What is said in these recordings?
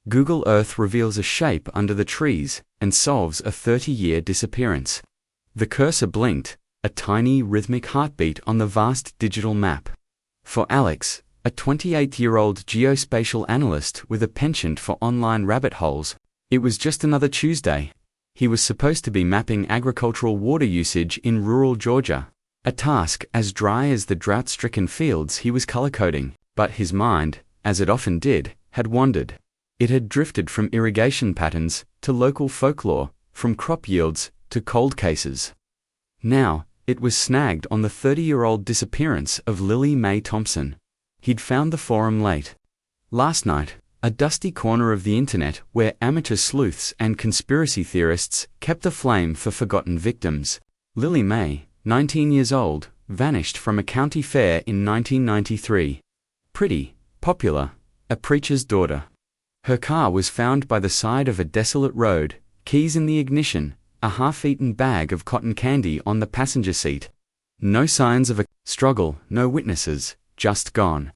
Google Earth reveals a shape under the trees and solves a 30-year disappearance. The cursor blinked, a tiny rhythmic heartbeat on the vast digital map. For Alex, a 28-year-old geospatial analyst with a penchant for online rabbit holes, it was just another Tuesday. He was supposed to be mapping agricultural water usage in rural Georgia, a task as dry as the drought-stricken fields he was color-coding, but his mind, as it often did, had wandered. It had drifted from irrigation patterns to local folklore, from crop yields to cold cases. Now, it was snagged on the 30-year-old disappearance of Lily Mae Thompson. He'd found the forum late last night, a dusty corner of the internet where amateur sleuths and conspiracy theorists kept aflame for forgotten victims. Lily Mae, 19 years old, vanished from a county fair in 1993. Pretty, popular, a preacher's daughter. Her car was found by the side of a desolate road, keys in the ignition, a half-eaten bag of cotton candy on the passenger seat. No signs of a struggle, no witnesses, just gone.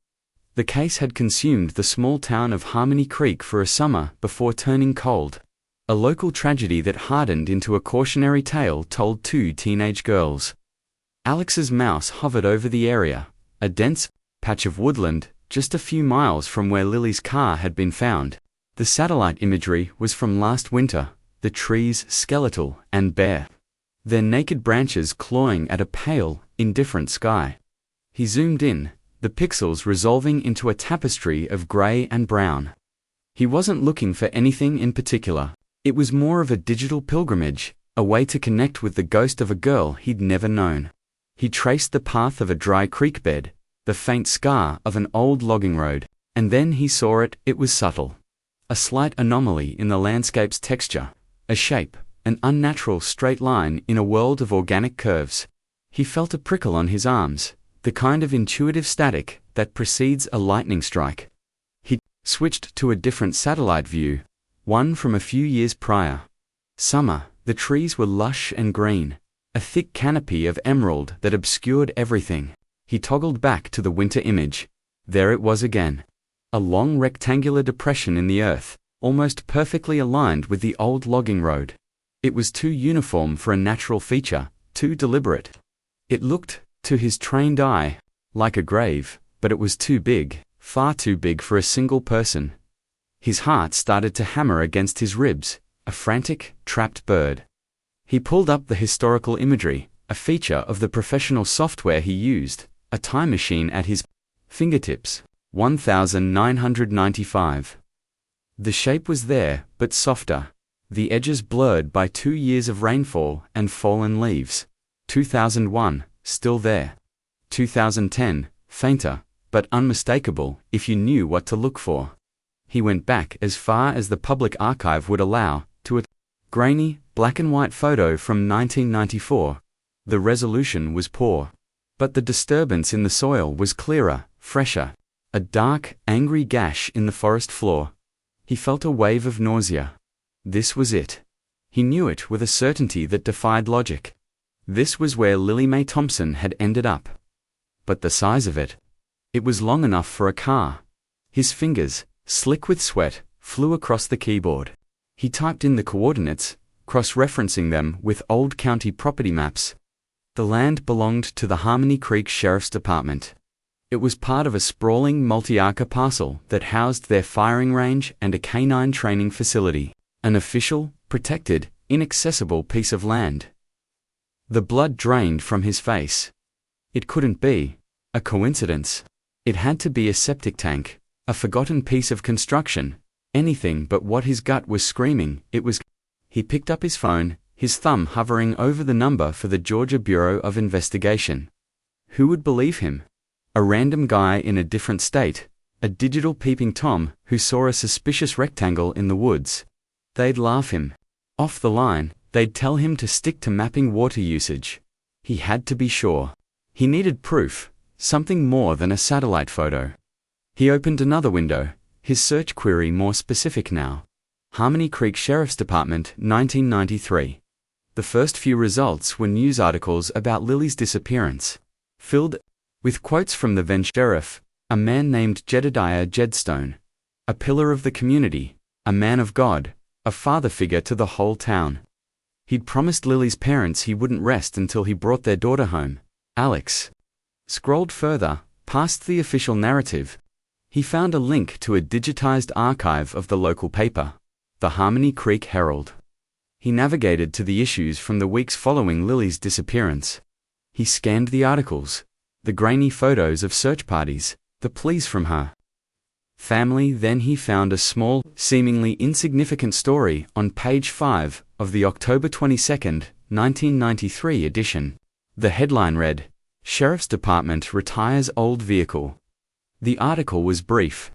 The case had consumed the small town of Harmony Creek for a summer before turning cold. A local tragedy that hardened into a cautionary tale told two teenage girls. Alex's mouse hovered over the area, a dense patch of woodland, just a few miles from where Lily's car had been found. The satellite imagery was from last winter, the trees skeletal and bare, their naked branches clawing at a pale, indifferent sky. He zoomed in, the pixels resolving into a tapestry of grey and brown. He wasn't looking for anything in particular. It was more of a digital pilgrimage, a way to connect with the ghost of a girl he'd never known. He traced the path of a dry creek bed, the faint scar of an old logging road, and then he saw it. It was subtle. A slight anomaly in the landscape's texture, a shape, an unnatural straight line in a world of organic curves. He felt a prickle on his arms, the kind of intuitive static that precedes a lightning strike. He switched to a different satellite view, one from a few years prior. Summer, the trees were lush and green, a thick canopy of emerald that obscured everything. He toggled back to the winter image. There it was again. A long rectangular depression in the earth, almost perfectly aligned with the old logging road. It was too uniform for a natural feature, too deliberate. It looked, to his trained eye, like a grave, but it was too big, far too big for a single person. His heart started to hammer against his ribs, a frantic, trapped bird. He pulled up the historical imagery, a feature of the professional software he used, a time machine at his fingertips. 1995. The shape was there, but softer. The edges blurred by 2 years of rainfall and fallen leaves. 2001, still there. 2010, fainter, but unmistakable if you knew what to look for. He went back as far as the public archive would allow, to a grainy, black and white photo from 1994. The resolution was poor, but the disturbance in the soil was clearer, fresher. A dark, angry gash in the forest floor. He felt a wave of nausea. This was it. He knew it with a certainty that defied logic. This was where Lily Mae Thompson had ended up. But the size of it. It was long enough for a car. His fingers, slick with sweat, flew across the keyboard. He typed in the coordinates, cross-referencing them with old county property maps. The land belonged to the Harmony Creek Sheriff's Department. It was part of a sprawling multi-acre parcel that housed their firing range and a canine training facility. An official, protected, inaccessible piece of land. The blood drained from his face. It couldn't be a coincidence. It had to be a septic tank, a forgotten piece of construction, anything but what his gut was screaming it was. He picked up his phone, his thumb hovering over the number for the Georgia Bureau of Investigation. Who would believe him? A random guy in a different state, a digital peeping Tom who saw a suspicious rectangle in the woods. They'd laugh him off the line, they'd tell him to stick to mapping water usage. He had to be sure. He needed proof, something more than a satellite photo. He opened another window, his search query more specific now. Harmony Creek Sheriff's Department, 1993. The first few results were news articles about Lily's disappearance, filled with quotes from the then sheriff, a man named Jedediah Jedstone, a pillar of the community, a man of God, a father figure to the whole town. He'd promised Lily's parents he wouldn't rest until he brought their daughter home. Alex scrolled further, past the official narrative. He found a link to a digitized archive of the local paper, the Harmony Creek Herald. He navigated to the issues from the weeks following Lily's disappearance. He scanned the articles, the grainy photos of search parties, the pleas from her family. Then he found a small, seemingly insignificant story on page 5 of the October 22, 1993 edition. The headline read, "Sheriff's Department retires old vehicle." The article was brief.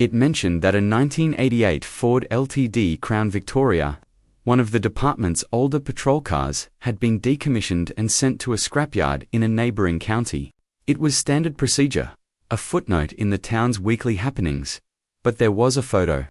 It mentioned that a 1988 Ford Ltd Crown Victoria, one of the department's older patrol cars, had been decommissioned and sent to a scrapyard in a neighboring county. It was standard procedure, a footnote in the town's weekly happenings. But there was a photo.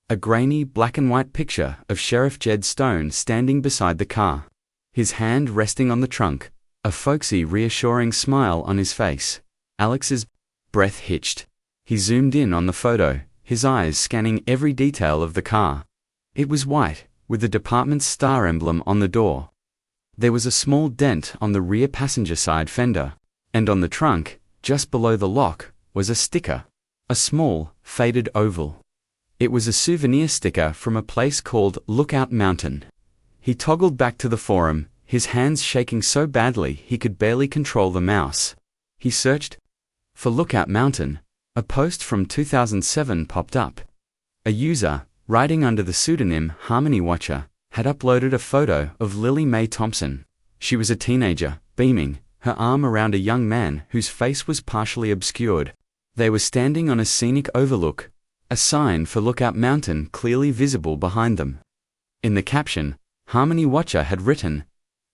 A grainy black and white picture of Sheriff Jed Stone standing beside the car, his hand resting on the trunk, a folksy reassuring smile on his face. Alex's breath hitched. He zoomed in on the photo, his eyes scanning every detail of the car. It was white, with the department's star emblem on the door. There was a small dent on the rear passenger side fender, and on the trunk, just below the lock, was a sticker, a small, faded oval. It was a souvenir sticker from a place called Lookout Mountain. He toggled back to the forum, his hands shaking so badly he could barely control the mouse. He searched for Lookout Mountain. A post from 2007 popped up. A user, writing under the pseudonym Harmony Watcher, had uploaded a photo of Lily Mae Thompson. She was a teenager, beaming, her arm around a young man whose face was partially obscured. They were standing on a scenic overlook, a sign for Lookout Mountain clearly visible behind them. In the caption, Harmony Watcher had written,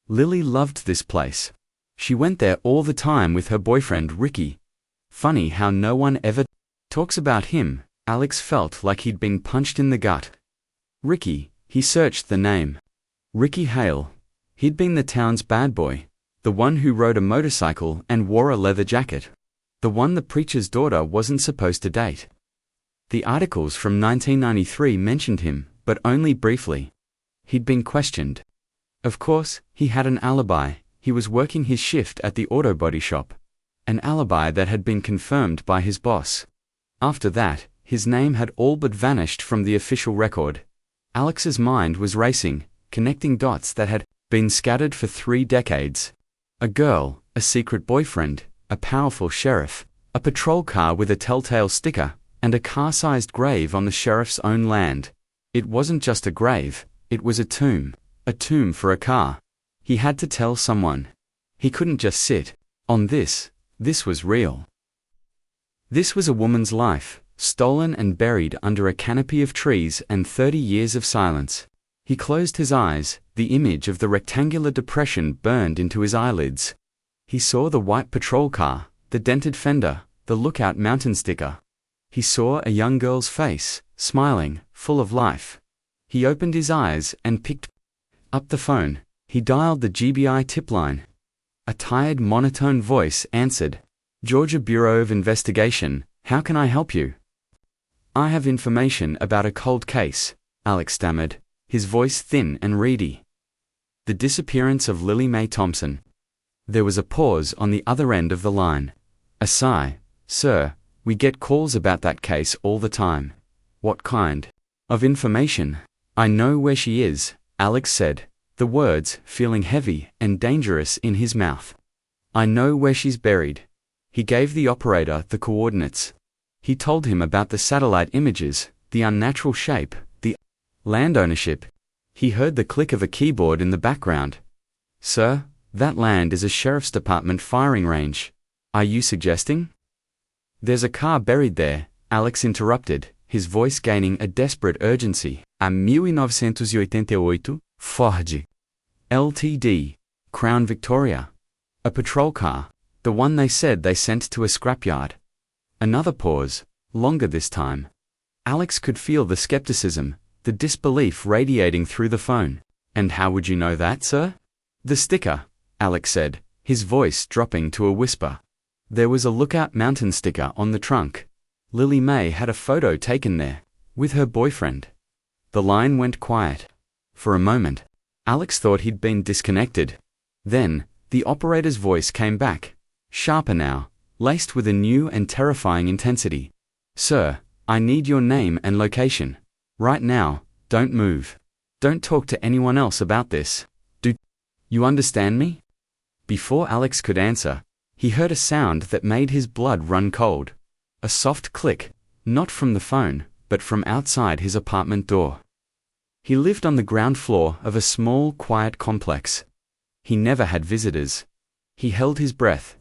"Lily loved this place. She went there all the time with her boyfriend Ricky. Funny how no one ever talks about him." Alex felt like he'd been punched in the gut. Ricky, he searched the name. Ricky Hale. He'd been the town's bad boy, the one who rode a motorcycle and wore a leather jacket, the one the preacher's daughter wasn't supposed to date. The articles from 1993 mentioned him, but only briefly. He'd been questioned. Of course, he had an alibi. He was working his shift at the auto body shop. An alibi that had been confirmed by his boss. After that, his name had all but vanished from the official record. Alex's mind was racing, connecting dots that had been scattered for 3 decades. A girl, a secret boyfriend, a powerful sheriff, a patrol car with a telltale sticker, and a car-sized grave on the sheriff's own land. It wasn't just a grave, it was a tomb for a car. He had to tell someone. He couldn't just sit on this. This was real. This was a woman's life, stolen and buried under a canopy of trees and 30 years of silence. He closed his eyes, the image of the rectangular depression burned into his eyelids. He saw the white patrol car, the dented fender, the Lookout Mountain sticker. He saw a young girl's face, smiling, full of life. He opened his eyes and picked up the phone. He dialed the GBI tip line. A tired, monotone voice answered. "Georgia Bureau of Investigation, how can I help you?" "I have information about a cold case," Alex stammered, his voice thin and reedy. "The disappearance of Lily Mae Thompson." There was a pause on the other end of the line. A sigh. "Sir, we get calls about that case all the time." "What kind of information?" "I know where she is," Alex said, the words feeling heavy and dangerous in his mouth. "I know where she's buried." He gave the operator the coordinates. He told him about the satellite images, the unnatural shape, the land ownership. He heard the click of a keyboard in the background. "Sir, that land is a sheriff's department firing range. Are you suggesting?" "There's a car buried there," Alex interrupted, his voice gaining a desperate urgency. "A 1988 Ford Ltd. Crown Victoria. A patrol car, the one they said they sent to a scrapyard." Another pause, longer this time. Alex could feel the skepticism, the disbelief radiating through the phone. "And how would you know that, sir?" "The sticker," Alex said, his voice dropping to a whisper. "There was a Lookout Mountain sticker on the trunk. Lily Mae had a photo taken there, with her boyfriend." The line went quiet. For a moment, Alex thought he'd been disconnected. Then, the operator's voice came back, sharper now, laced with a new and terrifying intensity. "Sir, I need your name and location. Right now, don't move. Don't talk to anyone else about this. Do you understand me?" Before Alex could answer, he heard a sound that made his blood run cold. A soft click, not from the phone, but from outside his apartment door. He lived on the ground floor of a small, quiet complex. He never had visitors. He held his breath.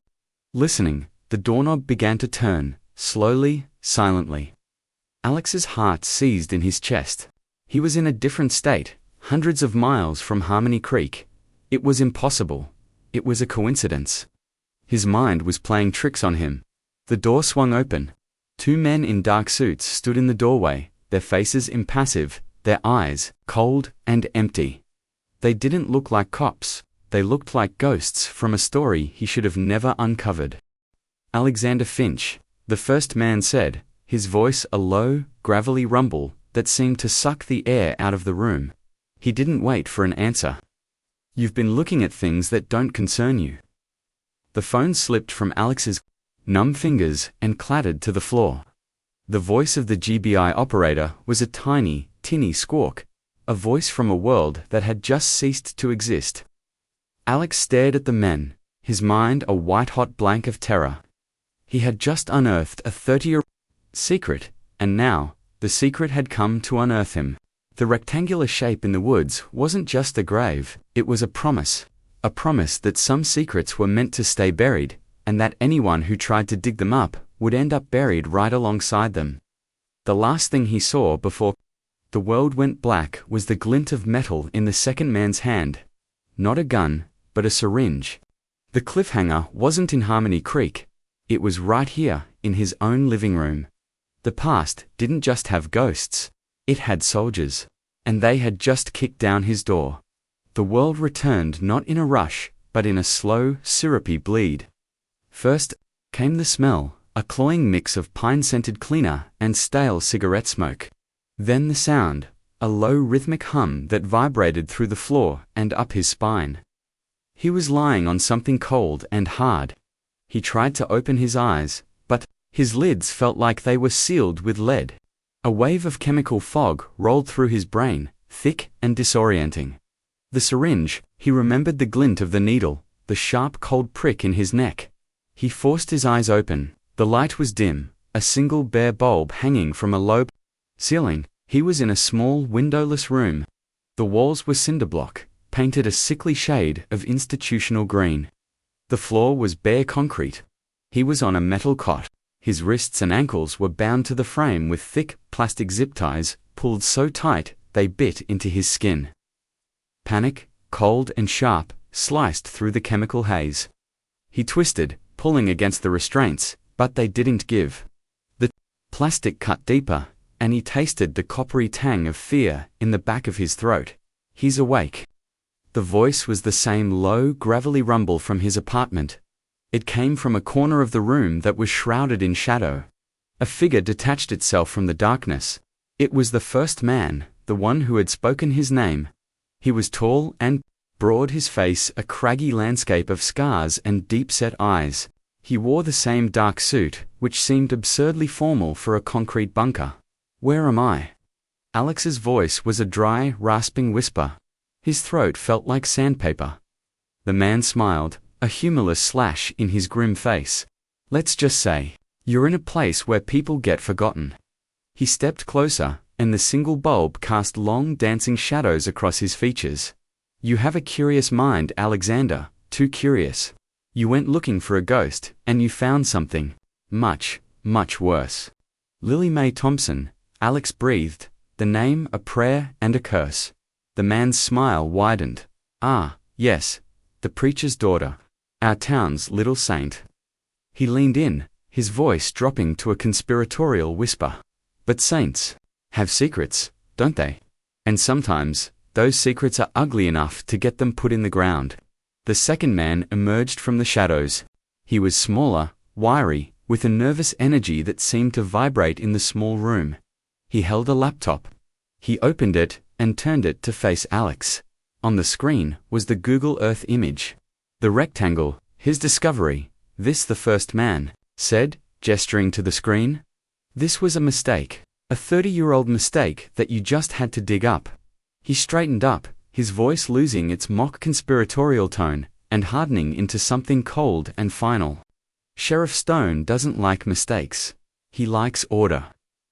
Listening, the doorknob began to turn, slowly, silently. Alex's heart seized in his chest. He was in a different state, hundreds of miles from Harmony Creek. It was impossible. It was a coincidence. His mind was playing tricks on him. The door swung open. Two men in dark suits stood in the doorway, their faces impassive, their eyes cold and empty. They didn't look like cops. They looked like ghosts from a story he should have never uncovered. "Alexander Finch," the first man said, his voice a low, gravelly rumble that seemed to suck the air out of the room. He didn't wait for an answer. "You've been looking at things that don't concern you." The phone slipped from Alex's numb fingers and clattered to the floor. The voice of the GBI operator was a tiny, tinny squawk, a voice from a world that had just ceased to exist. Alex stared at the men, his mind a white-hot blank of terror. He had just unearthed a 30-year secret, and now, the secret had come to unearth him. The rectangular shape in the woods wasn't just a grave, it was a promise that some secrets were meant to stay buried, and that anyone who tried to dig them up would end up buried right alongside them. The last thing he saw before the world went black was the glint of metal in the second man's hand. Not a gun, but a syringe. The cliffhanger wasn't in Harmony Creek. It was right here, in his own living room. The past didn't just have ghosts. It had soldiers. And they had just kicked down his door. The world returned not in a rush, but in a slow, syrupy bleed. First came the smell, a cloying mix of pine-scented cleaner and stale cigarette smoke. Then the sound, a low rhythmic hum that vibrated through the floor and up his spine. He was lying on something cold and hard. He tried to open his eyes, but his lids felt like they were sealed with lead. A wave of chemical fog rolled through his brain, thick and disorienting. The syringe, he remembered the glint of the needle, the sharp cold prick in his neck. He forced his eyes open. The light was dim, a single bare bulb hanging from a low ceiling. He was in a small, windowless room. The walls were cinder block, painted a sickly shade of institutional green. The floor was bare concrete. He was on a metal cot. His wrists and ankles were bound to the frame with thick, plastic zip ties, pulled so tight they bit into his skin. Panic, cold and sharp, sliced through the chemical haze. He twisted, pulling against the restraints, but they didn't give. The plastic cut deeper, and he tasted the coppery tang of fear in the back of his throat. "He's awake." The voice was the same low, gravelly rumble from his apartment. It came from a corner of the room that was shrouded in shadow. A figure detached itself from the darkness. It was the first man, the one who had spoken his name. He was tall and broad, his face a craggy landscape of scars and deep-set eyes. He wore the same dark suit, which seemed absurdly formal for a concrete bunker. "Where am I?" Alex's voice was a dry, rasping whisper. His throat felt like sandpaper. The man smiled, a humorless slash in his grim face. "Let's just say, you're in a place where people get forgotten." He stepped closer, and the single bulb cast long dancing shadows across his features. "You have a curious mind, Alexander, too curious. You went looking for a ghost, and you found something much, much worse." Lily Mae Thompson, Alex breathed, the name a prayer and a curse. The man's smile widened. "Ah, yes, the preacher's daughter. Our town's little saint." He leaned in, his voice dropping to a conspiratorial whisper. "But saints have secrets, don't they? And sometimes, those secrets are ugly enough to get them put in the ground." The second man emerged from the shadows. He was smaller, wiry, with a nervous energy that seemed to vibrate in the small room. He held a laptop. He opened it and turned it to face Alex. On the screen was the Google Earth image. The rectangle, his discovery. "This the first man," said, gesturing to the screen. "This was a mistake. A 30-year-old mistake that you just had to dig up." He straightened up, his voice losing its mock conspiratorial tone and hardening into something cold and final. "Sheriff Stone doesn't like mistakes. He likes order.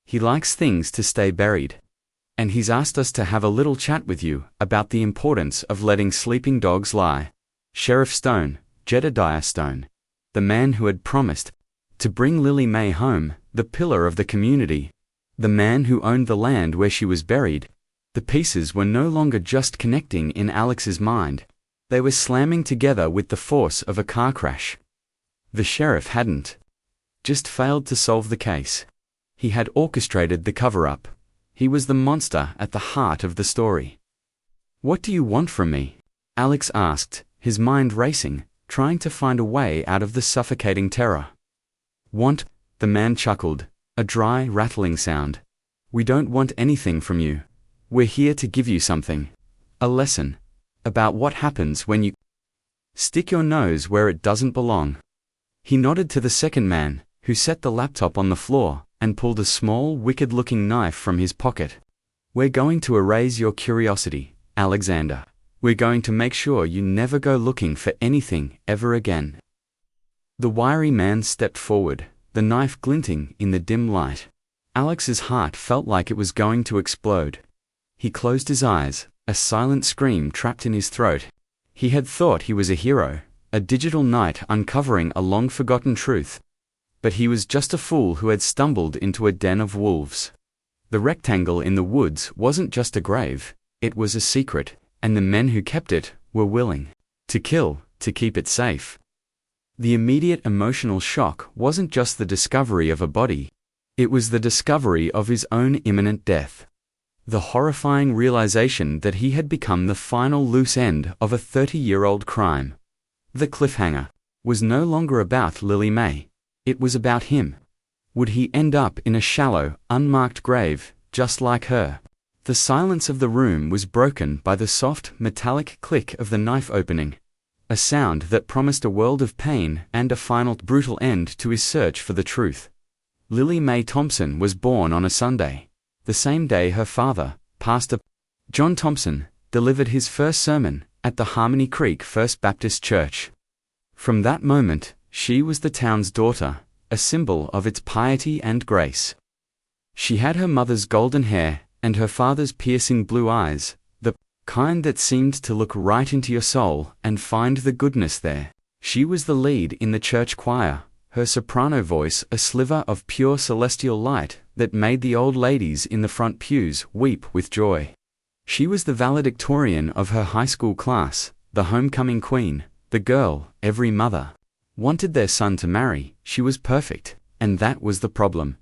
He likes things to stay buried. And he's asked us to have a little chat with you about the importance of letting sleeping dogs lie." Sheriff Stone, Jedediah Stone, the man who had promised to bring Lily May home, the pillar of the community, the man who owned the land where she was buried. The pieces were no longer just connecting in Alex's mind. They were slamming together with the force of a car crash. The sheriff hadn't just failed to solve the case. He had orchestrated the cover-up. He was the monster at the heart of the story. "What do you want from me?" Alex asked, his mind racing, trying to find a way out of the suffocating terror. "Want?" the man chuckled, a dry, rattling sound. "We don't want anything from you. We're here to give you something. A lesson. About what happens when you stick your nose where it doesn't belong." He nodded to the second man, who set the laptop on the floor and pulled a small, wicked-looking knife from his pocket. "We're going to erase your curiosity, Alexander. We're going to make sure you never go looking for anything ever again." The wiry man stepped forward, the knife glinting in the dim light. Alex's heart felt like it was going to explode. He closed his eyes, a silent scream trapped in his throat. He had thought he was a hero, a digital knight uncovering a long-forgotten truth. But he was just a fool who had stumbled into a den of wolves. The rectangle in the woods wasn't just a grave, it was a secret, and the men who kept it were willing to kill to keep it safe. The immediate emotional shock wasn't just the discovery of a body, it was the discovery of his own imminent death. The horrifying realization that he had become the final loose end of a 30-year-old crime. The cliffhanger was no longer about Lily May. It was about him. Would he end up in a shallow, unmarked grave, just like her? The silence of the room was broken by the soft, metallic click of the knife opening, a sound that promised a world of pain and a final, brutal end to his search for the truth. Lily May Thompson was born on a Sunday, the same day her father, Pastor John Thompson, delivered his first sermon at the Harmony Creek First Baptist Church. From that moment, she was the town's daughter, a symbol of its piety and grace. She had her mother's golden hair and her father's piercing blue eyes, the kind that seemed to look right into your soul and find the goodness there. She was the lead in the church choir, her soprano voice a sliver of pure celestial light that made the old ladies in the front pews weep with joy. She was the valedictorian of her high school class, the homecoming queen, the girl every mother wanted their son to marry. She was perfect, and that was the problem.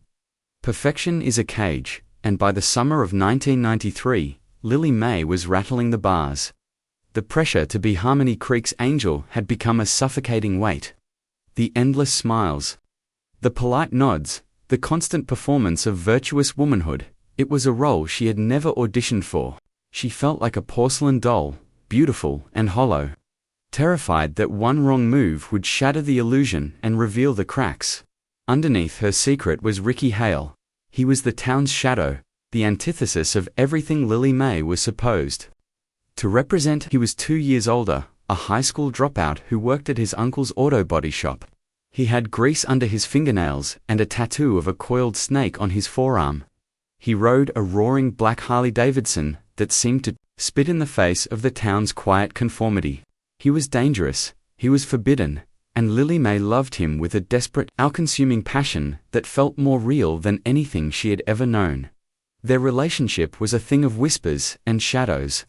Perfection is a cage, and by the summer of 1993, Lily May was rattling the bars. The pressure to be Harmony Creek's angel had become a suffocating weight. The endless smiles, the polite nods, the constant performance of virtuous womanhood, it was a role she had never auditioned for. She felt like a porcelain doll, beautiful and hollow, terrified that one wrong move would shatter the illusion and reveal the cracks. Underneath her secret was Ricky Hale. He was the town's shadow, the antithesis of everything Lily May was supposed to represent. He was 2 years older, a high school dropout who worked at his uncle's auto body shop. He had grease under his fingernails and a tattoo of a coiled snake on his forearm. He rode a roaring black Harley-Davidson that seemed to spit in the face of the town's quiet conformity. He was dangerous, he was forbidden, and Lily May loved him with a desperate, all-consuming passion that felt more real than anything she had ever known. Their relationship was a thing of whispers and shadows,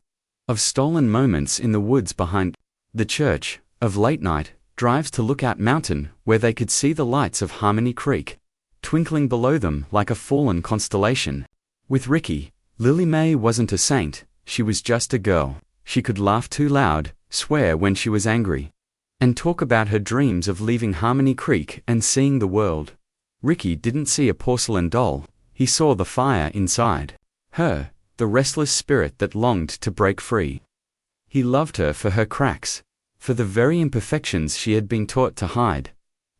of stolen moments in the woods behind the church, of late-night drives to Lookout Mountain where they could see the lights of Harmony Creek twinkling below them like a fallen constellation. With Ricky, Lily May wasn't a saint, she was just a girl. She could laugh too loud, swear when she was angry, and talk about her dreams of leaving Harmony Creek and seeing the world. Ricky didn't see a porcelain doll, he saw the fire inside her, the restless spirit that longed to break free. He loved her for her cracks, for the very imperfections she had been taught to hide.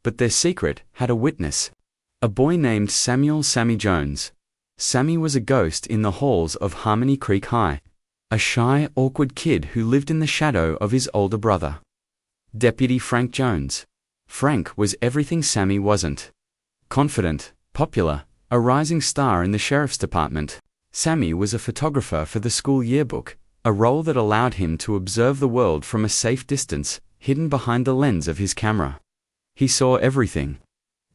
But their secret had a witness. A boy named Samuel "Sammy" Jones. Sammy was a ghost in the halls of Harmony Creek High. A shy, awkward kid who lived in the shadow of his older brother, Deputy Frank Jones. Frank was everything Sammy wasn't. Confident, popular, a rising star in the sheriff's department. Sammy was a photographer for the school yearbook, a role that allowed him to observe the world from a safe distance, hidden behind the lens of his camera. He saw everything.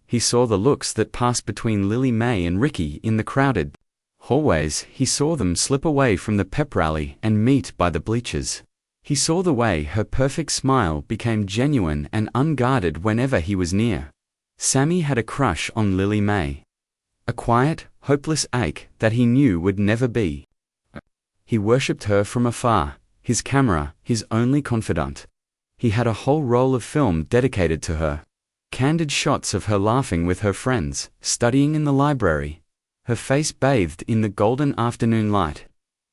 He saw the looks that passed between Lily Mae and Ricky in the crowded hallways. He saw them slip away from the pep rally and meet by the bleachers. He saw the way her perfect smile became genuine and unguarded whenever he was near. Sammy had a crush on Lily Mae. A quiet, hopeless ache that he knew would never be. He worshipped her from afar, his camera, his only confidant. He had a whole roll of film dedicated to her. Candid shots of her laughing with her friends, studying in the library, her face bathed in the golden afternoon light.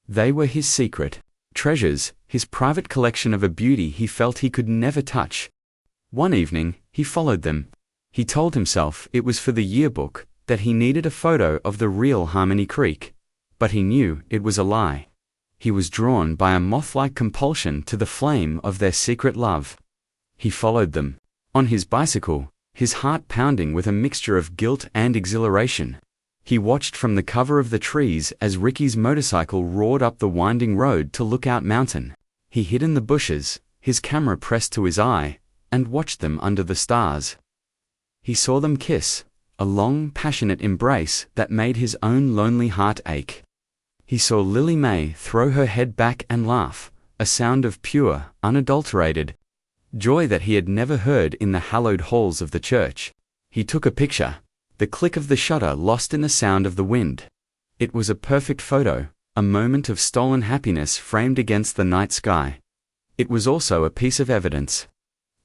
They were his secret treasures, his private collection of a beauty he felt he could never touch. One evening, he followed them. He told himself it was for the yearbook, that he needed a photo of the real Harmony Creek. But he knew it was a lie. He was drawn by a moth-like compulsion to the flame of their secret love. He followed them. On his bicycle, his heart pounding with a mixture of guilt and exhilaration. He watched from the cover of the trees as Ricky's motorcycle roared up the winding road to Lookout Mountain. He hid in the bushes, his camera pressed to his eye, and watched them under the stars. He saw them kiss, a long, passionate embrace that made his own lonely heart ache. He saw Lily Mae throw her head back and laugh, a sound of pure, unadulterated joy that he had never heard in the hallowed halls of the church. He took a picture, the click of the shutter lost in the sound of the wind. It was a perfect photo, a moment of stolen happiness framed against the night sky. It was also a piece of evidence,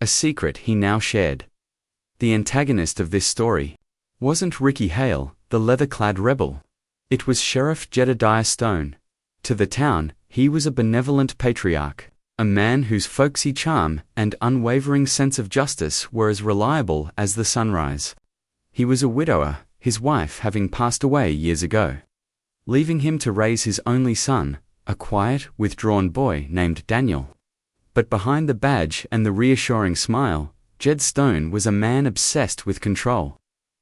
a secret he now shared. The antagonist of this story wasn't Ricky Hale, the leather-clad rebel. It was Sheriff Jedediah Stone. To the town, he was a benevolent patriarch, a man whose folksy charm and unwavering sense of justice were as reliable as the sunrise. He was a widower, his wife having passed away years ago, leaving him to raise his only son, a quiet, withdrawn boy named Daniel. But behind the badge and the reassuring smile, Jed Stone was a man obsessed with control.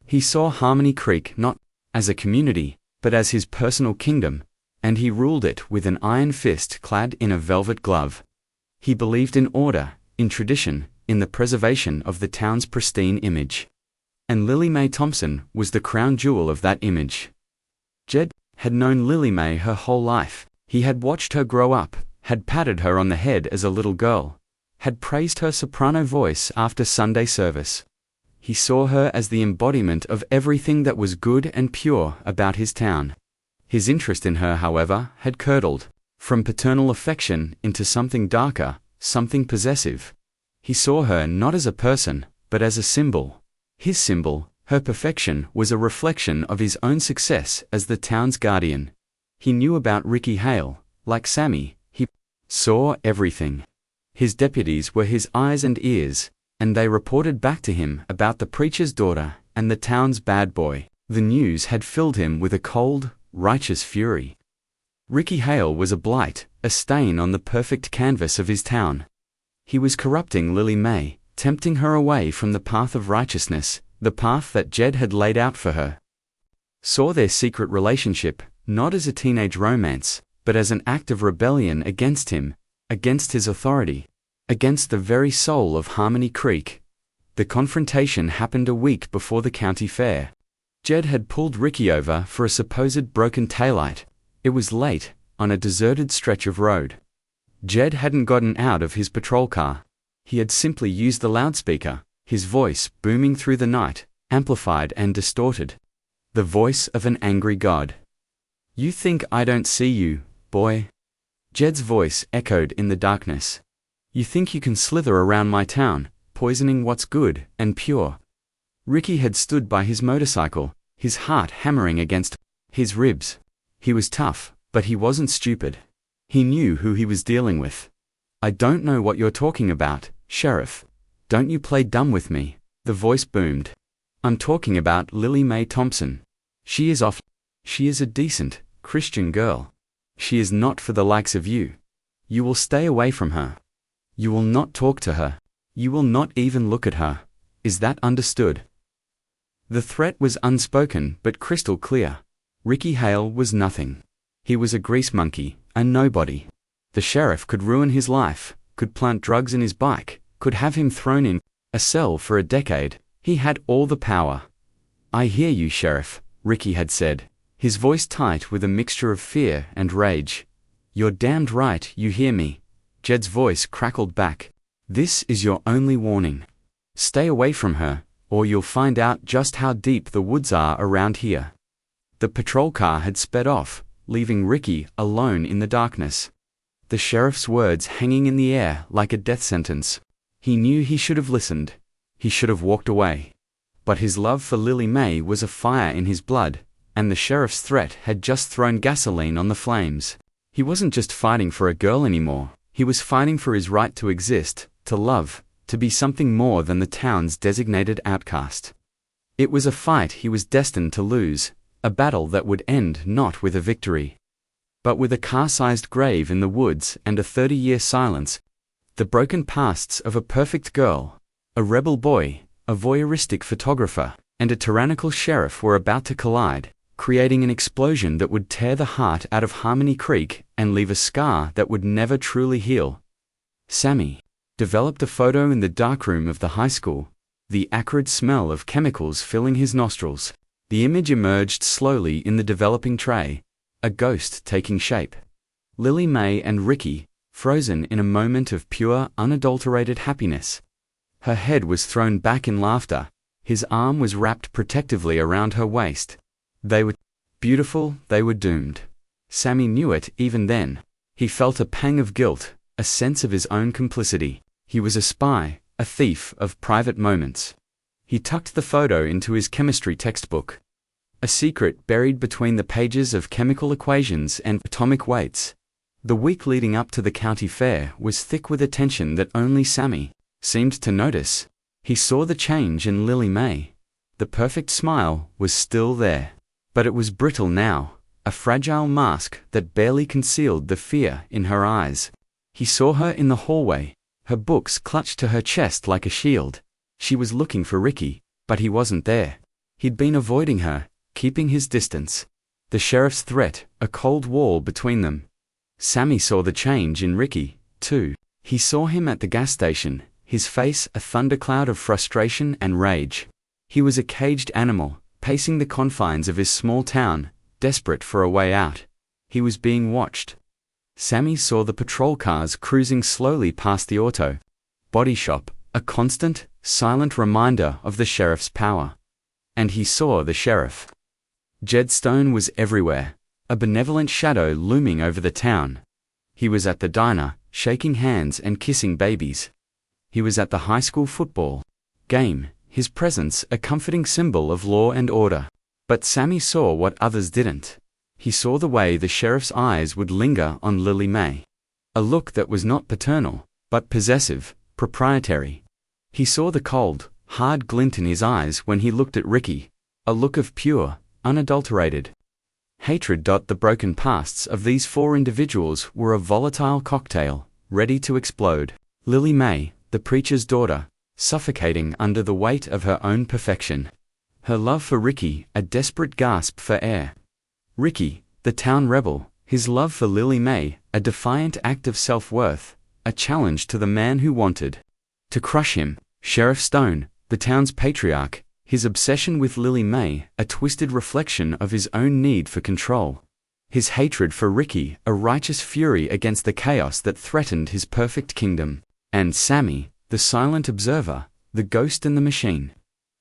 He saw Harmony Creek not as a community, but as his personal kingdom, and he ruled it with an iron fist clad in a velvet glove. He believed in order, in tradition, in the preservation of the town's pristine image. And Lily Mae Thompson was the crown jewel of that image. Jed had known Lily Mae her whole life. He had watched her grow up, had patted her on the head as a little girl, had praised her soprano voice after Sunday service. He saw her as the embodiment of everything that was good and pure about his town. His interest in her, however, had curdled from paternal affection into something darker, something possessive. He saw her not as a person, but as a symbol. His symbol, her perfection, was a reflection of his own success as the town's guardian. He knew about Ricky Hale. Like Sammy, he saw everything. His deputies were his eyes and ears, and they reported back to him about the preacher's daughter and the town's bad boy. The news had filled him with a cold, righteous fury. Ricky Hale was a blight, a stain on the perfect canvas of his town. He was corrupting Lily Mae, tempting her away from the path of righteousness, the path that Jed had laid out for her. Saw their secret relationship, not as a teenage romance, but as an act of rebellion against him, against his authority, against the very soul of Harmony Creek. The confrontation happened a week before the county fair. Jed had pulled Ricky over for a supposed broken taillight. It was late, on a deserted stretch of road. Jed hadn't gotten out of his patrol car. He had simply used the loudspeaker, his voice booming through the night, amplified and distorted. The voice of an angry god. "You think I don't see you, boy?" Jed's voice echoed in the darkness. "You think you can slither around my town, poisoning what's good and pure?" Ricky had stood by his motorcycle, his heart hammering against his ribs. He was tough, But he wasn't stupid. He knew who he was dealing with. "I don't know what you're talking about, Sheriff. Don't you play dumb with me," the voice boomed. "I'm talking about Lily Mae Thompson. She is off. She is a decent, Christian girl. She is not for the likes of you. You will stay away from her. You will not talk to her. You will not even look at her. Is that understood?" The threat was unspoken but crystal clear. Ricky Hale was nothing. He was a grease monkey, a nobody. The sheriff could ruin his life, could plant drugs in his bike, could have him thrown in a cell for a decade. He had all the power. "I hear you, Sheriff," Ricky had said, his voice tight with a mixture of fear and rage. "You're damned right you hear me." Jed's voice crackled back. "This is your only warning. Stay away from her, or you'll find out just how deep the woods are around here." The patrol car had sped off, leaving Ricky alone in the darkness. The sheriff's words hanging in the air like a death sentence. He knew he should have listened. He should have walked away. But his love for Lily Mae was a fire in his blood, and the sheriff's threat had just thrown gasoline on the flames. He wasn't just fighting for a girl anymore. He was fighting for his right to exist, to love, to be something more than the town's designated outcast. It was a fight he was destined to lose, a battle that would end not with a victory, but with a car-sized grave in the woods and a 30-year silence. The broken pasts of a perfect girl, a rebel boy, a voyeuristic photographer, and a tyrannical sheriff were about to collide, creating an explosion that would tear the heart out of Harmony Creek and leave a scar that would never truly heal. Sammy developed a photo in the darkroom of the high school, the acrid smell of chemicals filling his nostrils. The image emerged slowly in the developing tray, a ghost taking shape. Lily Mae and Ricky, frozen in a moment of pure, unadulterated happiness. Her head was thrown back in laughter, his arm was wrapped protectively around her waist. They were beautiful, they were doomed. Sammy knew it even then. He felt a pang of guilt, a sense of his own complicity. He was a spy, a thief of private moments. He tucked the photo into his chemistry textbook. A secret buried between the pages of chemical equations and atomic weights. The week leading up to the county fair was thick with attention that only Sammy seemed to notice. He saw the change in Lily Mae. The perfect smile was still there, but it was brittle now, a fragile mask that barely concealed the fear in her eyes. He saw her in the hallway, her books clutched to her chest like a shield. She was looking for Ricky, but he wasn't there. He'd been avoiding her, keeping his distance. The sheriff's threat, a cold wall between them. Sammy saw the change in Ricky, too. He saw him at the gas station, his face a thundercloud of frustration and rage. He was a caged animal, pacing the confines of his small town, desperate for a way out. He was being watched. Sammy saw the patrol cars cruising slowly past the auto body shop, a constant, silent reminder of the sheriff's power. And he saw the sheriff. Jed Stone was everywhere, a benevolent shadow looming over the town. He was at the diner, shaking hands and kissing babies. He was at the high school football game, his presence a comforting symbol of law and order. But Sammy saw what others didn't. He saw the way the sheriff's eyes would linger on Lily Mae. A look that was not paternal, but possessive, proprietary. He saw the cold, hard glint in his eyes when he looked at Ricky, a look of pure, unadulterated hatred. The broken pasts of these four individuals were a volatile cocktail, ready to explode. Lily Mae, the preacher's daughter, suffocating under the weight of her own perfection. Her love for Ricky, a desperate gasp for air. Ricky, the town rebel, his love for Lily Mae, a defiant act of self-worth, a challenge to the man who wanted to crush him. Sheriff Stone, the town's patriarch, his obsession with Lily Mae, a twisted reflection of his own need for control. His hatred for Ricky, a righteous fury against the chaos that threatened his perfect kingdom. And Sammy, the silent observer, the ghost in the machine.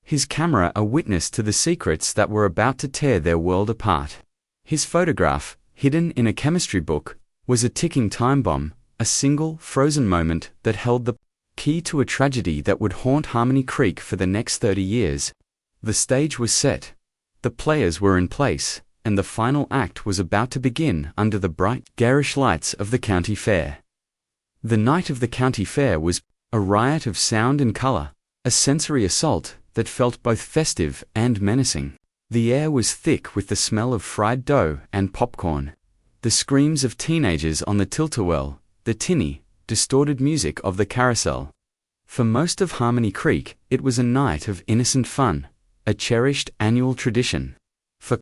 His camera a witness to the secrets that were about to tear their world apart. His photograph, hidden in a chemistry book, was a ticking time bomb, a single, frozen moment that held the key to a tragedy that would haunt Harmony Creek for the next 30 years. The stage was set. The players were in place, and the final act was about to begin under the bright, garish lights of the county fair. The night of the county fair was a riot of sound and color, a sensory assault that felt both festive and menacing. The air was thick with the smell of fried dough and popcorn, the screams of teenagers on the tilt-a-whirl, the tinny, distorted music of the carousel. For most of Harmony Creek, it was a night of innocent fun, a cherished annual tradition. For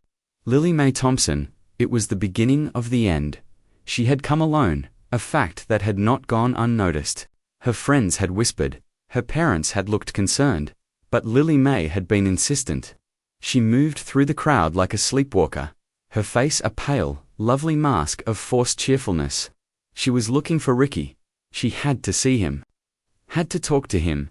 Lily Mae Thompson, it was the beginning of the end. She had come alone, a fact that had not gone unnoticed. Her friends had whispered, her parents had looked concerned, but Lily Mae had been insistent. She moved through the crowd like a sleepwalker, her face a pale, lovely mask of forced cheerfulness. She was looking for Ricky. She had to see him. Had to talk to him.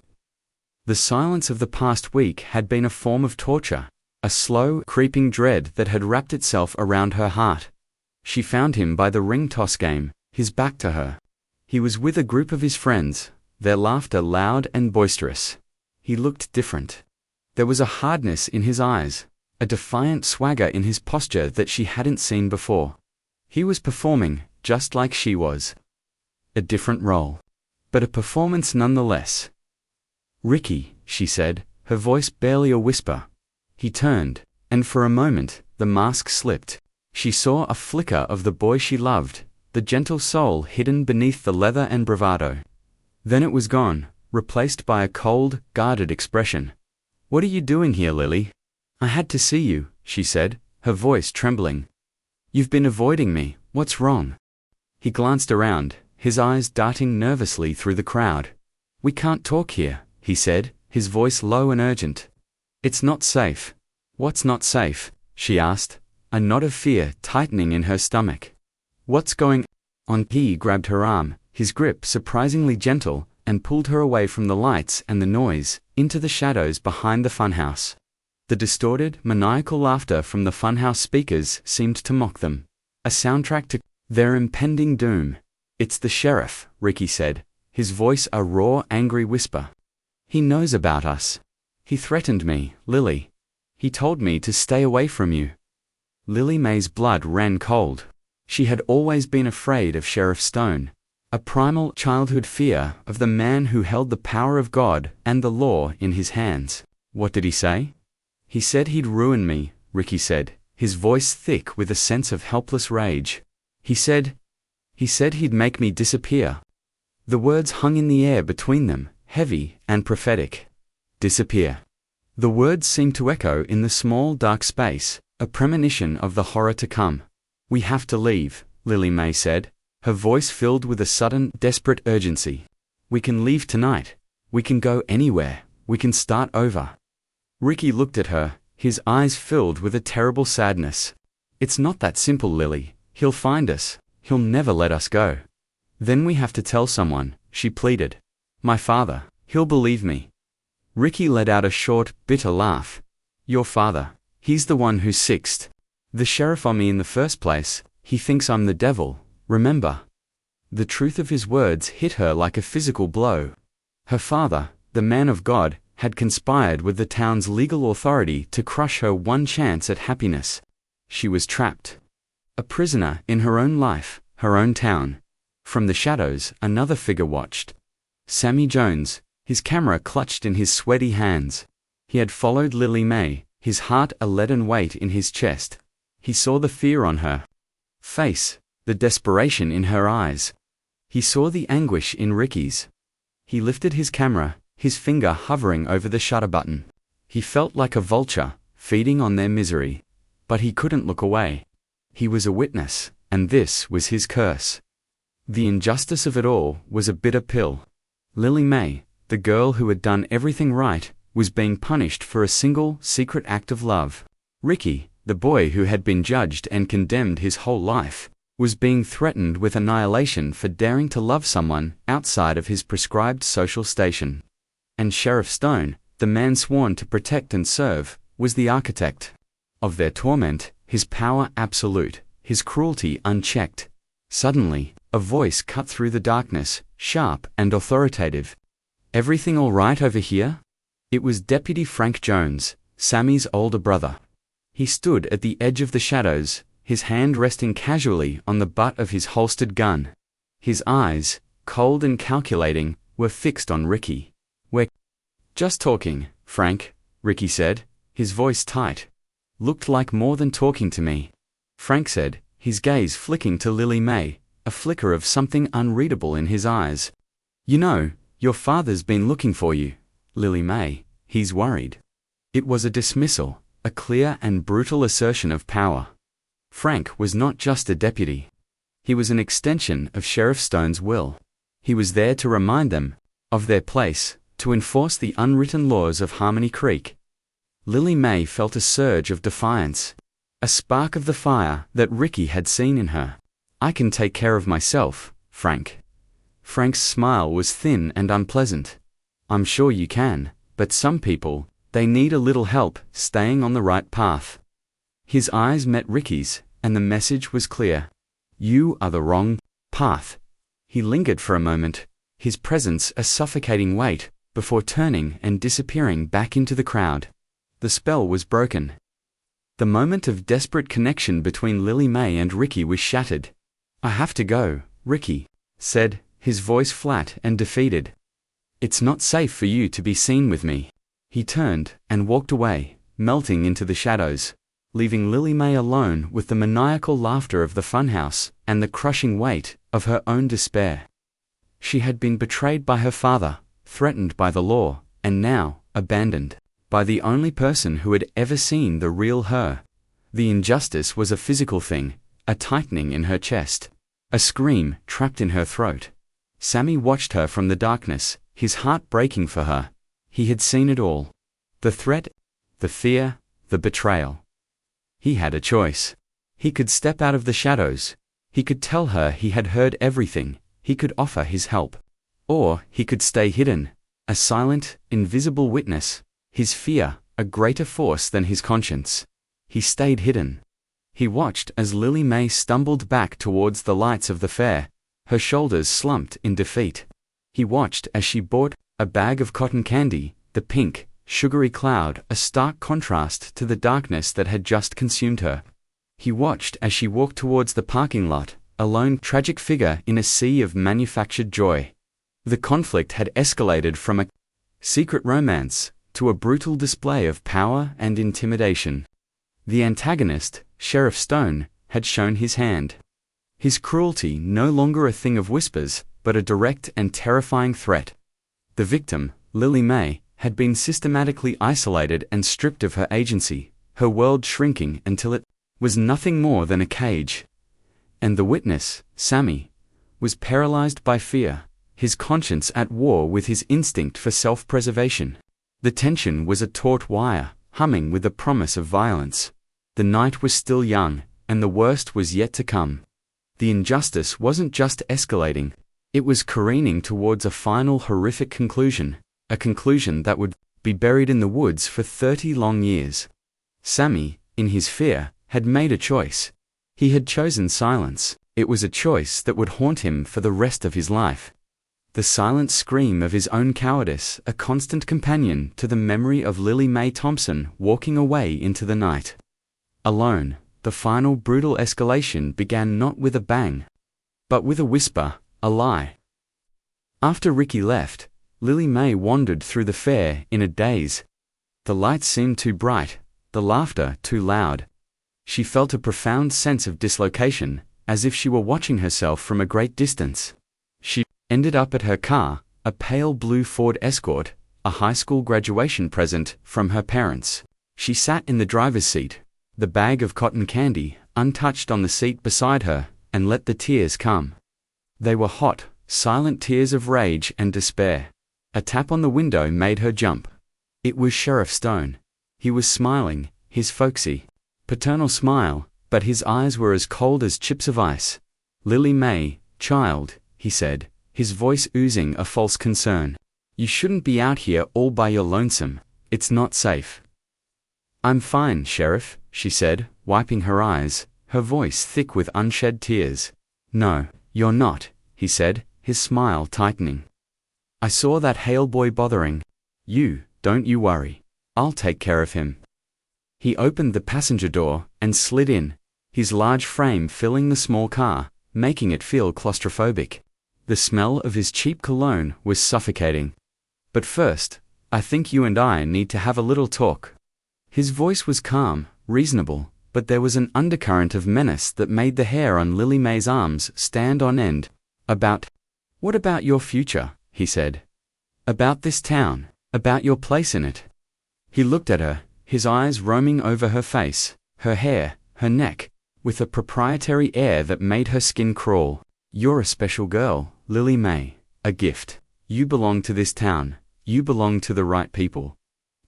The silence of the past week had been a form of torture, a slow, creeping dread that had wrapped itself around her heart. She found him by the ring toss game, his back to her. He was with a group of his friends, their laughter loud and boisterous. He looked different. There was a hardness in his eyes, a defiant swagger in his posture that she hadn't seen before. He was performing, just like she was. A different role, but a performance nonetheless. "Ricky," she said, her voice barely a whisper. He turned, and for a moment, the mask slipped. She saw a flicker of the boy she loved, the gentle soul hidden beneath the leather and bravado. Then it was gone, replaced by a cold, guarded expression. "What are you doing here, Lily?" "I had to see you," she said, her voice trembling. "You've been avoiding me. What's wrong?" He glanced around, his eyes darting nervously through the crowd. "We can't talk here," he said, his voice low and urgent. "It's not safe." "What's not safe?" she asked, a knot of fear tightening in her stomach. "What's going on?" He grabbed her arm, his grip surprisingly gentle, and pulled her away from the lights and the noise, into the shadows behind the funhouse. The distorted, maniacal laughter from the funhouse speakers seemed to mock them, a soundtrack to their impending doom. "It's the sheriff," Ricky said, his voice a raw, angry whisper. "He knows about us. He threatened me, Lily. He told me to stay away from you." Lily Mae's blood ran cold. She had always been afraid of Sheriff Stone, a primal childhood fear of the man who held the power of God and the law in his hands. "What did he say?" "He said he'd ruin me," Ricky said, his voice thick with a sense of helpless rage. He said he'd make me disappear." The words hung in the air between them, heavy and prophetic. Disappear. The words seemed to echo in the small dark space, a premonition of the horror to come. "We have to leave," Lily Mae said, her voice filled with a sudden, desperate urgency. "We can leave tonight. We can go anywhere. We can start over." Ricky looked at her, his eyes filled with a terrible sadness. "It's not that simple, Lily. He'll find us. He'll never let us go." "Then we have to tell someone," she pleaded. "My father. He'll believe me." Ricky let out a short, bitter laugh. "Your father. He's the one who sixed the sheriff on me in the first place. He thinks I'm the devil, remember?" The truth of his words hit her like a physical blow. Her father, the man of God, had conspired with the town's legal authority to crush her one chance at happiness. She was trapped. A prisoner in her own life, her own town. From the shadows, another figure watched. Sammy Jones, his camera clutched in his sweaty hands. He had followed Lily Mae, his heart a leaden weight in his chest. He saw the fear on her face, the desperation in her eyes. He saw the anguish in Ricky's. He lifted his camera, his finger hovering over the shutter button. He felt like a vulture, feeding on their misery. But he couldn't look away. He was a witness, and this was his curse. The injustice of it all was a bitter pill. Lily Mae, the girl who had done everything right, was being punished for a single, secret act of love. Ricky, the boy who had been judged and condemned his whole life, was being threatened with annihilation for daring to love someone outside of his prescribed social station. And Sheriff Stone, the man sworn to protect and serve, was the architect of their torment, his power absolute, his cruelty unchecked. Suddenly, a voice cut through the darkness, sharp and authoritative. "Everything all right over here?" It was Deputy Frank Jones, Sammy's older brother. He stood at the edge of the shadows, his hand resting casually on the butt of his holstered gun. His eyes, cold and calculating, were fixed on Ricky. "We're just talking, Frank," Ricky said, his voice tight. "Looked like more than talking to me," Frank said, his gaze flicking to Lily May, a flicker of something unreadable in his eyes. "You know, your father's been looking for you, Lily May. He's worried." It was a dismissal, a clear and brutal assertion of power. Frank was not just a deputy. He was an extension of Sheriff Stone's will. He was there to remind them of their place, to enforce the unwritten laws of Harmony Creek. Lily May felt a surge of defiance, a spark of the fire that Ricky had seen in her. "I can take care of myself, Frank." Frank's smile was thin and unpleasant. "I'm sure you can, but some people, they need a little help staying on the right path." His eyes met Ricky's, and the message was clear. "You are the wrong path." He lingered for a moment, his presence a suffocating weight, before turning and disappearing back into the crowd. The spell was broken. The moment of desperate connection between Lily May and Ricky was shattered. "I have to go," Ricky said, his voice flat and defeated. "It's not safe for you to be seen with me." He turned and walked away, melting into the shadows, leaving Lily May alone with the maniacal laughter of the funhouse and the crushing weight of her own despair. She had been betrayed by her father, threatened by the law, and now abandoned by the only person who had ever seen the real her. The injustice was a physical thing, a tightening in her chest, a scream trapped in her throat. Sammy watched her from the darkness, his heart breaking for her. He had seen it all. The threat, the fear, the betrayal. He had a choice. He could step out of the shadows. He could tell her he had heard everything. He could offer his help. Or he could stay hidden, a silent, invisible witness, his fear a greater force than his conscience. He stayed hidden. He watched as Lily May stumbled back towards the lights of the fair, her shoulders slumped in defeat. He watched as she bought a bag of cotton candy, the pink, sugary cloud a stark contrast to the darkness that had just consumed her. He watched as she walked towards the parking lot, a lone tragic figure in a sea of manufactured joy. The conflict had escalated from a secret romance to a brutal display of power and intimidation. The antagonist, Sheriff Stone, had shown his hand. His cruelty no longer a thing of whispers, but a direct and terrifying threat. The victim, Lily May, had been systematically isolated and stripped of her agency, her world shrinking until it was nothing more than a cage. And the witness, Sammy, was paralyzed by fear, his conscience at war with his instinct for self-preservation. The tension was a taut wire, humming with the promise of violence. The night was still young, and the worst was yet to come. The injustice wasn't just escalating, it was careening towards a final horrific conclusion, a conclusion that would be buried in the woods for 30 long years. Sammy, in his fear, had made a choice. He had chosen silence. It was a choice that would haunt him for the rest of his life. The silent scream of his own cowardice, a constant companion to the memory of Lily May Thompson walking away into the night. Alone, the final brutal escalation began not with a bang, but with a whisper, a lie. After Ricky left, Lily May wandered through the fair in a daze. The lights seemed too bright, the laughter too loud. She felt a profound sense of dislocation, as if she were watching herself from a great distance. She ended up at her car, a pale blue Ford Escort, a high school graduation present from her parents. She sat in the driver's seat, the bag of cotton candy untouched on the seat beside her, and let the tears come. They were hot, silent tears of rage and despair. A tap on the window made her jump. It was Sheriff Stone. He was smiling, his folksy, paternal smile, but his eyes were as cold as chips of ice. "Lily May, child," he said, his voice oozing a false concern. "You shouldn't be out here all by your lonesome. It's not safe." "I'm fine, Sheriff," she said, wiping her eyes, her voice thick with unshed tears. "No, you're not," he said, his smile tightening. "I saw that Hale boy bothering you, don't you worry. I'll take care of him." He opened the passenger door and slid in, his large frame filling the small car, making it feel claustrophobic. The smell of his cheap cologne was suffocating. "But first, I think you and I need to have a little talk." His voice was calm, reasonable, but there was an undercurrent of menace that made the hair on Lily May's arms stand on end. What about your future?" he said. "About this town, about your place in it." He looked at her, his eyes roaming over her face, her hair, her neck, with a proprietary air that made her skin crawl. "You're a special girl, Lily May, a gift. You belong to this town, you belong to the right people."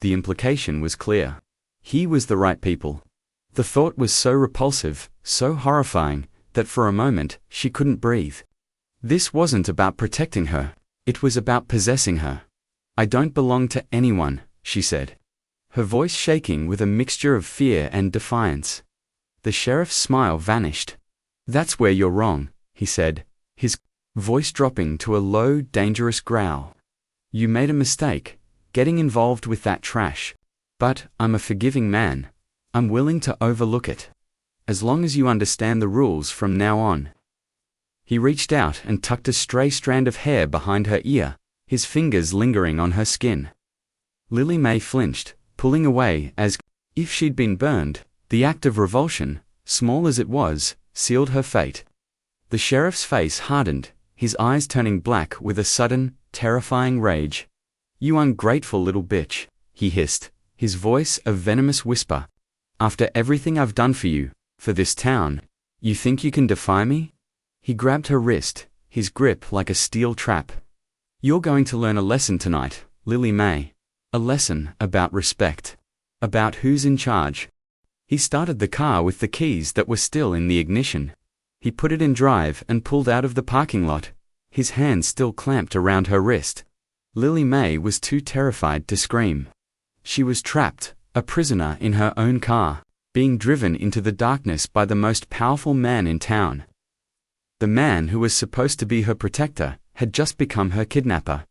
The implication was clear. He was the right people. The thought was so repulsive, so horrifying, that for a moment she couldn't breathe. This wasn't about protecting her, it was about possessing her. "I don't belong to anyone," she said, her voice shaking with a mixture of fear and defiance. The sheriff's smile vanished. "That's where you're wrong," he said, his voice dropping to a low, dangerous growl. "You made a mistake, getting involved with that trash. But I'm a forgiving man. I'm willing to overlook it. As long as you understand the rules from now on." He reached out and tucked a stray strand of hair behind her ear, his fingers lingering on her skin. Lily May flinched, pulling away as if she'd been burned. The act of revulsion, small as it was, sealed her fate. The sheriff's face hardened, his eyes turning black with a sudden, terrifying rage. "You ungrateful little bitch," he hissed, his voice a venomous whisper. "After everything I've done for you, for this town, you think you can defy me?" He grabbed her wrist, his grip like a steel trap. "You're going to learn a lesson tonight, Lily May. A lesson about respect. About who's in charge." He started the car with the keys that were still in the ignition. He put it in drive and pulled out of the parking lot, his hand still clamped around her wrist. Lily May was too terrified to scream. She was trapped, a prisoner in her own car, being driven into the darkness by the most powerful man in town. The man who was supposed to be her protector had just become her kidnapper.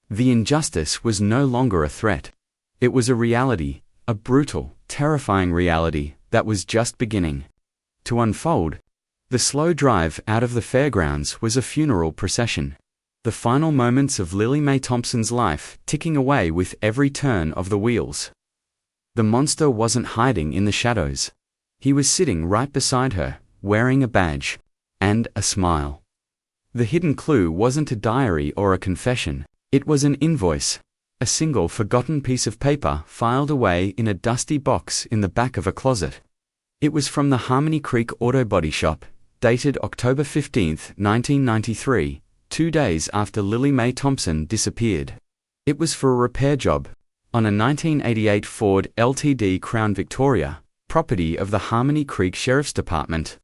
The injustice was no longer a threat. It was a reality, a brutal, terrifying reality that was just beginning to unfold. The slow drive out of the fairgrounds was a funeral procession. The final moments of Lily May Thompson's life ticking away with every turn of the wheels. The monster wasn't hiding in the shadows. He was sitting right beside her, wearing a badge and a smile. The hidden clue wasn't a diary or a confession, it was an invoice, a single forgotten piece of paper filed away in a dusty box in the back of a closet. It was from the Harmony Creek Auto Body Shop, dated October 15, 1993, 2 days after Lily May Thompson disappeared. It was for a repair job on a 1988 Ford Ltd Crown Victoria, property of the Harmony Creek Sheriff's Department.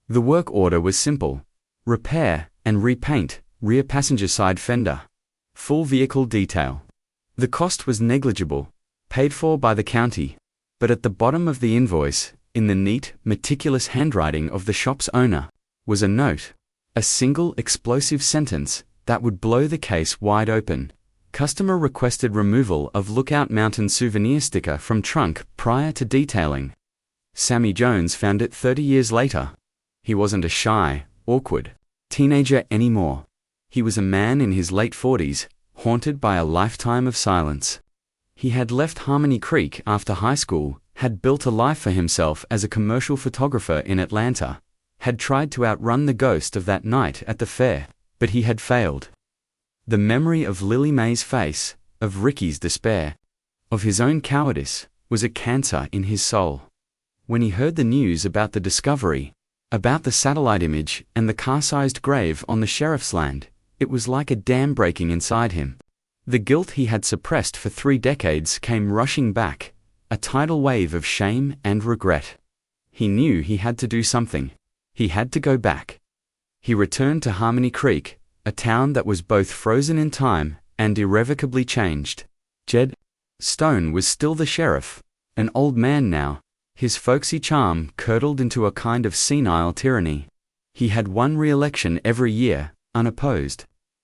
The work order was simple: repair and repaint rear passenger side fender. Full vehicle detail. The cost was negligible, paid for by the county. But at the bottom of the invoice, in the neat, meticulous handwriting of the shop's owner, was a note. A single explosive sentence that would blow the case wide open. Customer requested removal of Lookout Mountain souvenir sticker from trunk prior to detailing. Sammy Jones found it 30 years later. He wasn't a shy, awkward teenager anymore. He was a man in his late 40s, haunted by a lifetime of silence. He had left Harmony Creek after high school, had built a life for himself as a commercial photographer in Atlanta, had tried to outrun the ghost of that night at the fair, but he had failed. The memory of Lily May's face, of Ricky's despair, of his own cowardice, was a cancer in his soul. When he heard the news about the discovery, about the satellite image and the car-sized grave on the sheriff's land, it was like a dam breaking inside him. The guilt he had suppressed for 3 decades came rushing back, a tidal wave of shame and regret. He knew he had to do something. He had to go back. He returned to Harmony Creek, a town that was both frozen in time and irrevocably changed. Jed Stone was still the sheriff, an old man now, his folksy charm curdled into a kind of senile tyranny. He had won re-election every year, unopposed.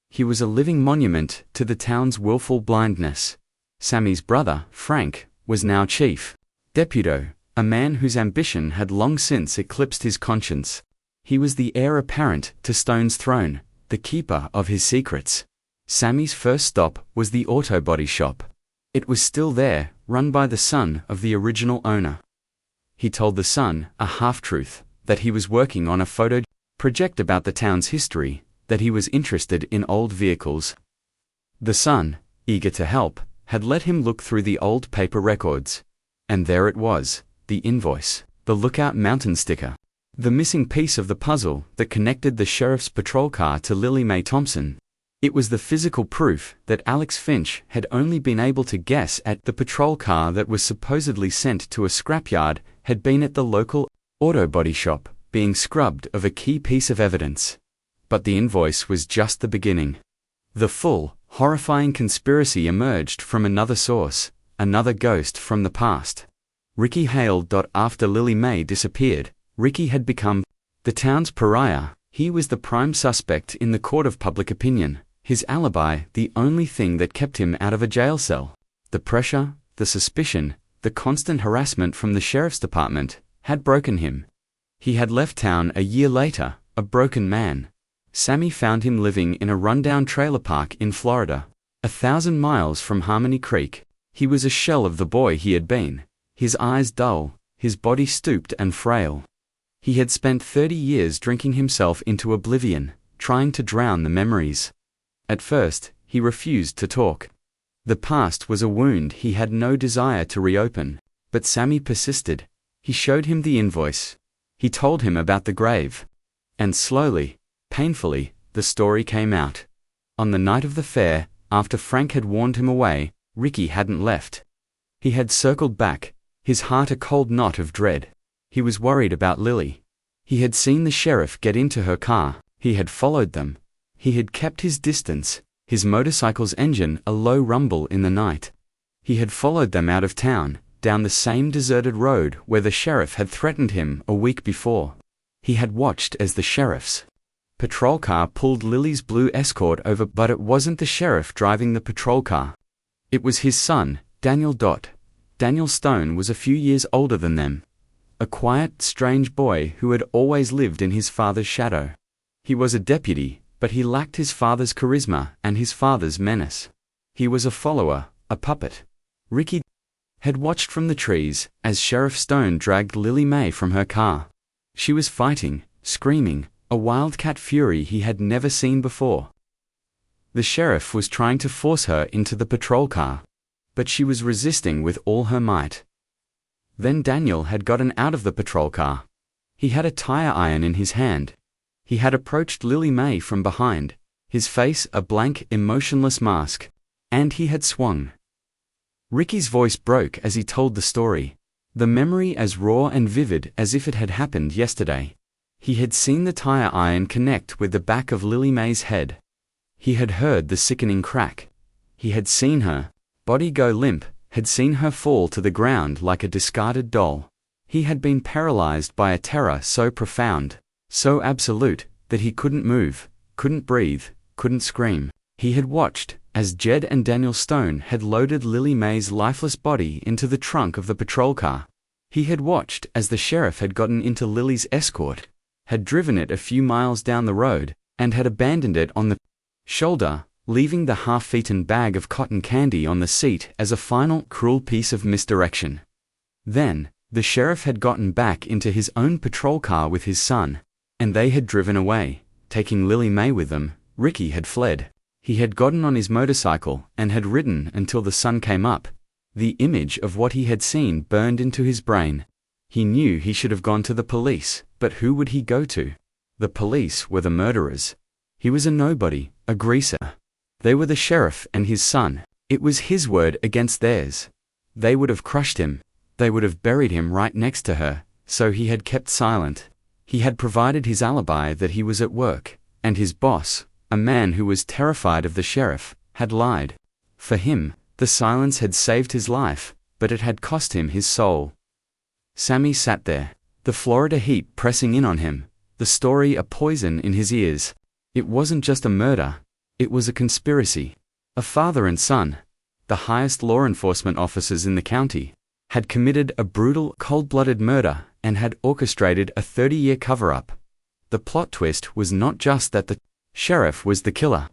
He was a living monument to the town's willful blindness. Sammy's brother, Frank, was now chief. Deputo, a man whose ambition had long since eclipsed his conscience. He was the heir apparent to Stone's throne, the keeper of his secrets. Sammy's first stop was the auto body shop. It was still there, run by the son of the original owner. He told the son a half-truth, that he was working on a photo project about the town's history, that he was interested in old vehicles. The son, eager to help, had let him look through the old paper records. And there it was, the invoice, the Lookout Mountain sticker, the missing piece of the puzzle that connected the sheriff's patrol car to Lily Mae Thompson. It was the physical proof that Alex Finch had only been able to guess at. The patrol car that was supposedly sent to a scrapyard had been at the local auto body shop, being scrubbed of a key piece of evidence. But the invoice was just the beginning. The full, horrifying conspiracy emerged from another source, another ghost from the past. Ricky Hale. After Lily Mae disappeared, Ricky had become the town's pariah. He was the prime suspect in the court of public opinion, his alibi the only thing that kept him out of a jail cell. The pressure, the suspicion, the constant harassment from the sheriff's department had broken him. He had left town a year later, a broken man. Sammy found him living in a rundown trailer park in Florida, 1,000 miles from Harmony Creek. He was a shell of the boy he had been, his eyes dull, his body stooped and frail. He had spent 30 years drinking himself into oblivion, trying to drown the memories. At first, he refused to talk. The past was a wound he had no desire to reopen, but Sammy persisted. He showed him the invoice. He told him about the grave. And slowly, painfully, the story came out. On the night of the fair, after Frank had warned him away, Ricky hadn't left. He had circled back, his heart a cold knot of dread. He was worried about Lily. He had seen the sheriff get into her car. He had followed them. He had kept his distance, his motorcycle's engine a low rumble in the night. He had followed them out of town, down the same deserted road where the sheriff had threatened him a week before. He had watched as the sheriff's patrol car pulled Lily's blue Escort over, but it wasn't the sheriff driving the patrol car. It was his son, Daniel. Daniel Stone was a few years older than them. A quiet, strange boy who had always lived in his father's shadow. He was a deputy, but he lacked his father's charisma and his father's menace. He was a follower, a puppet. Ricky had watched from the trees as Sheriff Stone dragged Lily Mae from her car. She was fighting, screaming, a wildcat fury he had never seen before. The sheriff was trying to force her into the patrol car, but she was resisting with all her might. Then Daniel had gotten out of the patrol car. He had a tire iron in his hand. He had approached Lily Mae from behind, his face a blank, emotionless mask, and he had swung. Ricky's voice broke as he told the story, the memory as raw and vivid as if it had happened yesterday. He had seen the tire iron connect with the back of Lily Mae's head. He had heard the sickening crack. He had seen her body go limp, had seen her fall to the ground like a discarded doll. He had been paralyzed by a terror so profound, so absolute, that he couldn't move, couldn't breathe, couldn't scream. He had watched as Jed and Daniel Stone had loaded Lily Mae's lifeless body into the trunk of the patrol car. He had watched as the sheriff had gotten into Lily's Escort, had driven it a few miles down the road, and had abandoned it on the shoulder, leaving the half-eaten bag of cotton candy on the seat as a final, cruel piece of misdirection. Then, the sheriff had gotten back into his own patrol car with his son, and they had driven away, taking Lily Mae with them. Ricky had fled. He had gotten on his motorcycle and had ridden until the sun came up. The image of what he had seen burned into his brain. He knew he should have gone to the police, but who would he go to? The police were the murderers. He was a nobody, a greaser. They were the sheriff and his son. It was his word against theirs. They would have crushed him. They would have buried him right next to her, so he had kept silent. He had provided his alibi that he was at work, and his boss, a man who was terrified of the sheriff, had lied. For him, the silence had saved his life, but it had cost him his soul. Sammy sat there, the Florida heat pressing in on him, the story a poison in his ears. It wasn't just a murder. It was a conspiracy. A father and son, the highest law enforcement officers in the county, had committed a brutal, cold-blooded murder and had orchestrated a 30-year cover-up. The plot twist was not just that the sheriff was the killer.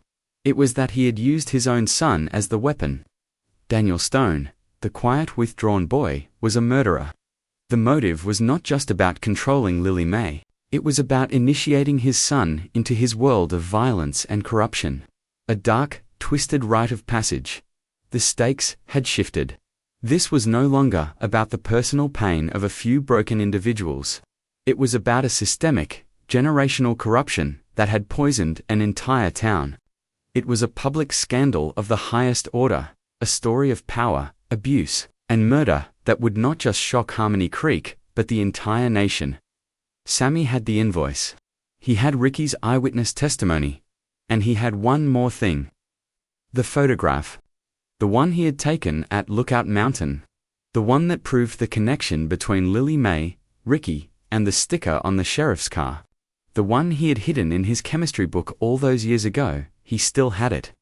It was that he had used his own son as the weapon. Daniel Stone, the quiet, withdrawn boy, was a murderer. The motive was not just about controlling Lily May. It was about initiating his son into his world of violence and corruption. A dark, twisted rite of passage. The stakes had shifted. This was no longer about the personal pain of a few broken individuals. It was about a systemic, generational corruption that had poisoned an entire town. It was a public scandal of the highest order, a story of power, abuse, and murder that would not just shock Harmony Creek, but the entire nation. Sammy had the invoice. He had Ricky's eyewitness testimony. And he had one more thing. The photograph. The one he had taken at Lookout Mountain. The one that proved the connection between Lily May, Ricky, and the sticker on the sheriff's car. The one he had hidden in his chemistry book all those years ago. He still had it.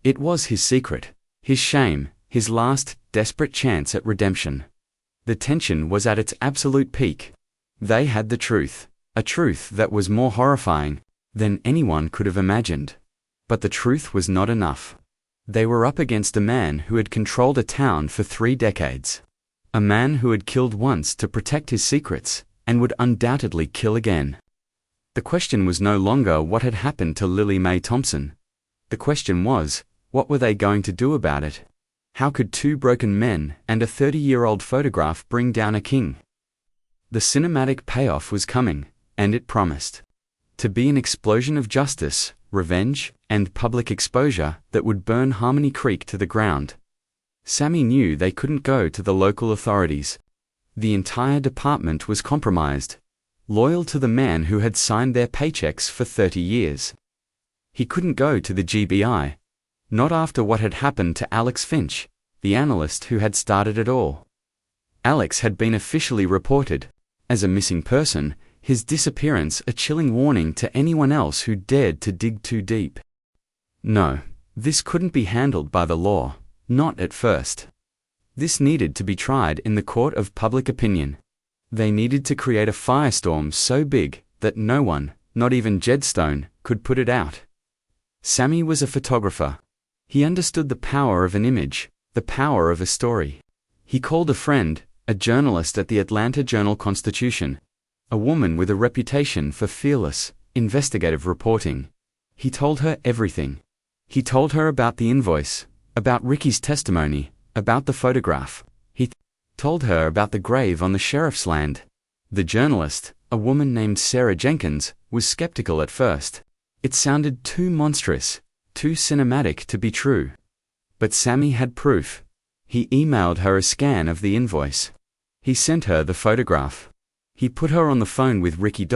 It was his secret, his shame, his last, desperate chance at redemption. The tension was at its absolute peak. They had the truth, a truth that was more horrifying than anyone could have imagined. But the truth was not enough. They were up against a man who had controlled a town for 3 decades. A man who had killed once to protect his secrets, and would undoubtedly kill again. The question was no longer what had happened to Lily Mae Thompson. The question was, what were they going to do about it? How could 2 broken men and a 30-year-old photograph bring down a king? The cinematic payoff was coming, and it promised to be an explosion of justice, revenge, and public exposure that would burn Harmony Creek to the ground. Sammy knew they couldn't go to the local authorities. The entire department was compromised, loyal to the man who had signed their paychecks for 30 years. He couldn't go to the GBI, not after what had happened to Alex Finch, the analyst who had started it all. Alex had been officially reported as a missing person, his disappearance a chilling warning to anyone else who dared to dig too deep. No, this couldn't be handled by the law, not at first. This needed to be tried in the court of public opinion. They needed to create a firestorm so big that no one, not even Jedstone, could put it out. Sammy was a photographer. He understood the power of an image, the power of a story. He called a friend, a journalist at the Atlanta Journal-Constitution, a woman with a reputation for fearless, investigative reporting. He told her everything. He told her about the invoice, about Ricky's testimony, about the photograph. He told her about the grave on the sheriff's land. The journalist, a woman named Sarah Jenkins, was skeptical at first. It sounded too monstrous, too cinematic to be true. But Sammy had proof. He emailed her a scan of the invoice. He sent her the photograph. He put her on the phone with Ricky.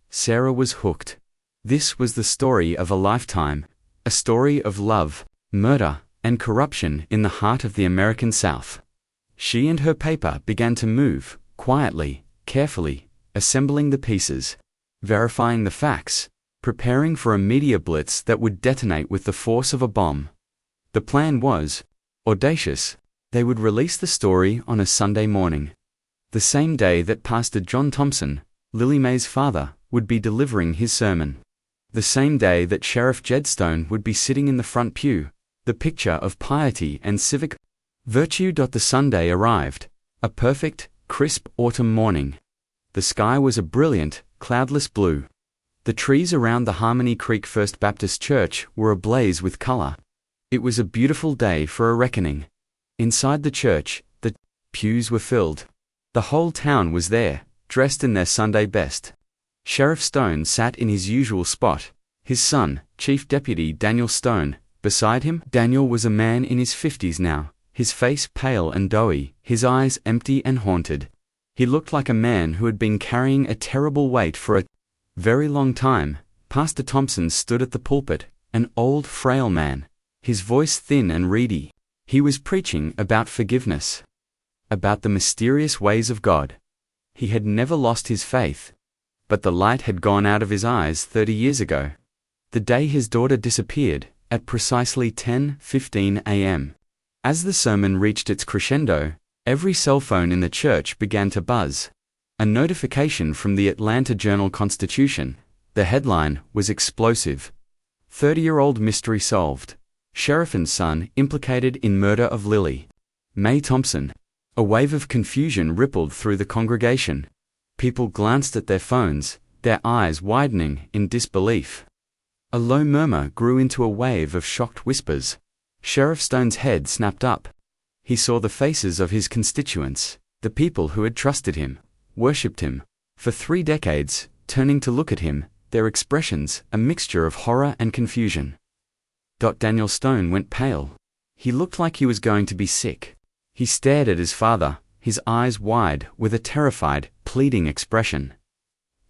Sarah was hooked. This was the story of a lifetime, a story of love, murder, and corruption in the heart of the American South. She and her paper began to move, quietly, carefully, assembling the pieces, verifying the facts, preparing for a media blitz that would detonate with the force of a bomb. The plan was audacious. They would release the story on a Sunday morning. The same day that Pastor John Thompson, Lily Mae's father, would be delivering his sermon. The same day that Sheriff Jedstone would be sitting in the front pew, the picture of piety and civic virtue. The Sunday arrived, a perfect, crisp autumn morning. The sky was a brilliant, cloudless blue. The trees around the Harmony Creek First Baptist Church were ablaze with color. It was a beautiful day for a reckoning. Inside the church, the pews were filled. The whole town was there, dressed in their Sunday best. Sheriff Stone sat in his usual spot, his son, Chief Deputy Daniel Stone, beside him. Daniel was a man in his 50s now, his face pale and doughy, his eyes empty and haunted. He looked like a man who had been carrying a terrible weight for a very long time. Pastor Thompson stood at the pulpit, an old, frail man, his voice thin and reedy. He was preaching about forgiveness, about the mysterious ways of God. He had never lost his faith, but the light had gone out of his eyes 30 years ago, the day his daughter disappeared, at precisely 10:15 a.m. As the sermon reached its crescendo, Every cell phone in the church began to buzz. A notification from the Atlanta Journal-Constitution. The headline was explosive. 30-year-old mystery solved. Sheriff and son implicated in murder of Lily Mae Thompson. A wave of confusion rippled through the congregation. People glanced at their phones, their eyes widening in disbelief. A low murmur grew into a wave of shocked whispers. Sheriff Stone's head snapped up. He saw the faces of his constituents, the people who had trusted him, worshipped him, for 3 decades, turning to look at him, their expressions a mixture of horror and confusion. Daniel Stone went pale. He looked like he was going to be sick. He stared at his father, his eyes wide with a terrified, pleading expression.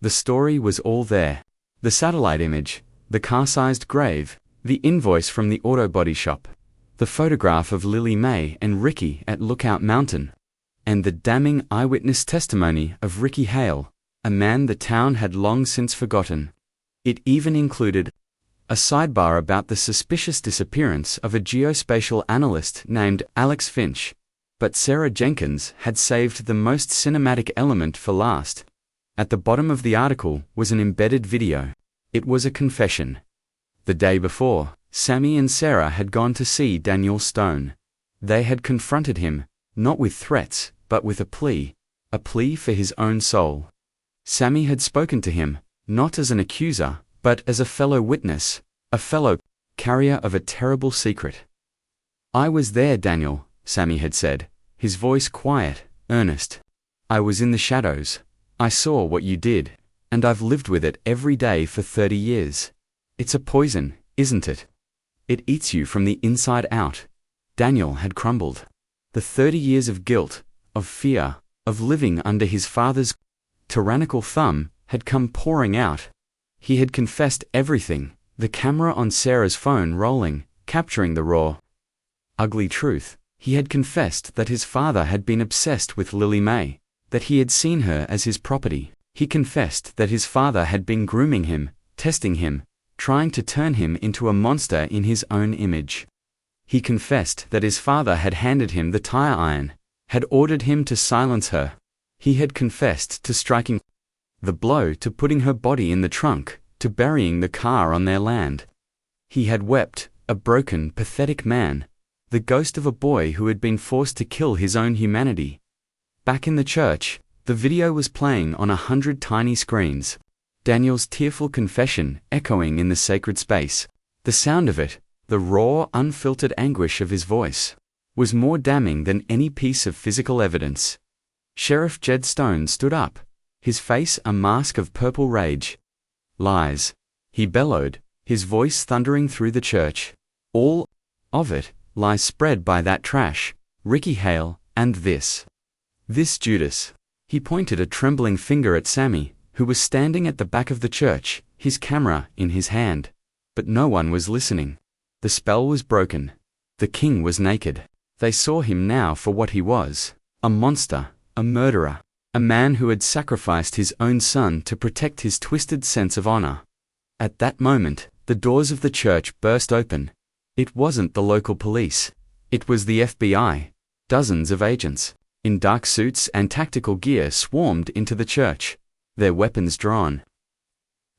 The story was all there. The satellite image, the car-sized grave, the invoice from the auto body shop, the photograph of Lily Mae and Ricky at Lookout Mountain, and the damning eyewitness testimony of Ricky Hale, a man the town had long since forgotten. It even included a sidebar about the suspicious disappearance of a geospatial analyst named Alex Finch. But Sarah Jenkins had saved the most cinematic element for last. At the bottom of the article was an embedded video. It was a confession. The day before, Sammy and Sarah had gone to see Daniel Stone. They had confronted him, not with threats, but with a plea for his own soul. Sammy had spoken to him, not as an accuser, but as a fellow witness, a fellow carrier of a terrible secret. "I was there, Daniel," Sammy had said, his voice quiet, earnest. "I was in the shadows. I saw what you did, and I've lived with it every day for 30 years. It's a poison, isn't it? It eats you from the inside out." Daniel had crumbled. The 30 years of guilt, of fear, of living under his father's tyrannical thumb had come pouring out. He had confessed everything, the camera on Sarah's phone rolling, capturing the raw, ugly truth. He had confessed that his father had been obsessed with Lily Mae, that he had seen her as his property. He confessed that his father had been grooming him, testing him, trying to turn him into a monster in his own image. He confessed that his father had handed him the tire iron, had ordered him to silence her. He had confessed to striking the blow, to putting her body in the trunk, to burying the car on their land. He had wept, a broken, pathetic man, the ghost of a boy who had been forced to kill his own humanity. Back in the church, the video was playing on 100 tiny screens. Daniel's tearful confession echoing in the sacred space. The sound of it, the raw, unfiltered anguish of his voice, was more damning than any piece of physical evidence. Sheriff Jed Stone stood up, his face a mask of purple rage. "Lies," he bellowed, his voice thundering through the church. "All of it, lies spread by that trash, Ricky Hale, and this Judas." He pointed a trembling finger at Sammy, who was standing at the back of the church, his camera in his hand. But no one was listening. The spell was broken. The king was naked. They saw him now for what he was, a monster, a murderer, a man who had sacrificed his own son to protect his twisted sense of honor. At that moment, the doors of the church burst open. It wasn't the local police. It was the FBI. Dozens of agents, in dark suits and tactical gear, swarmed into the church, their weapons drawn.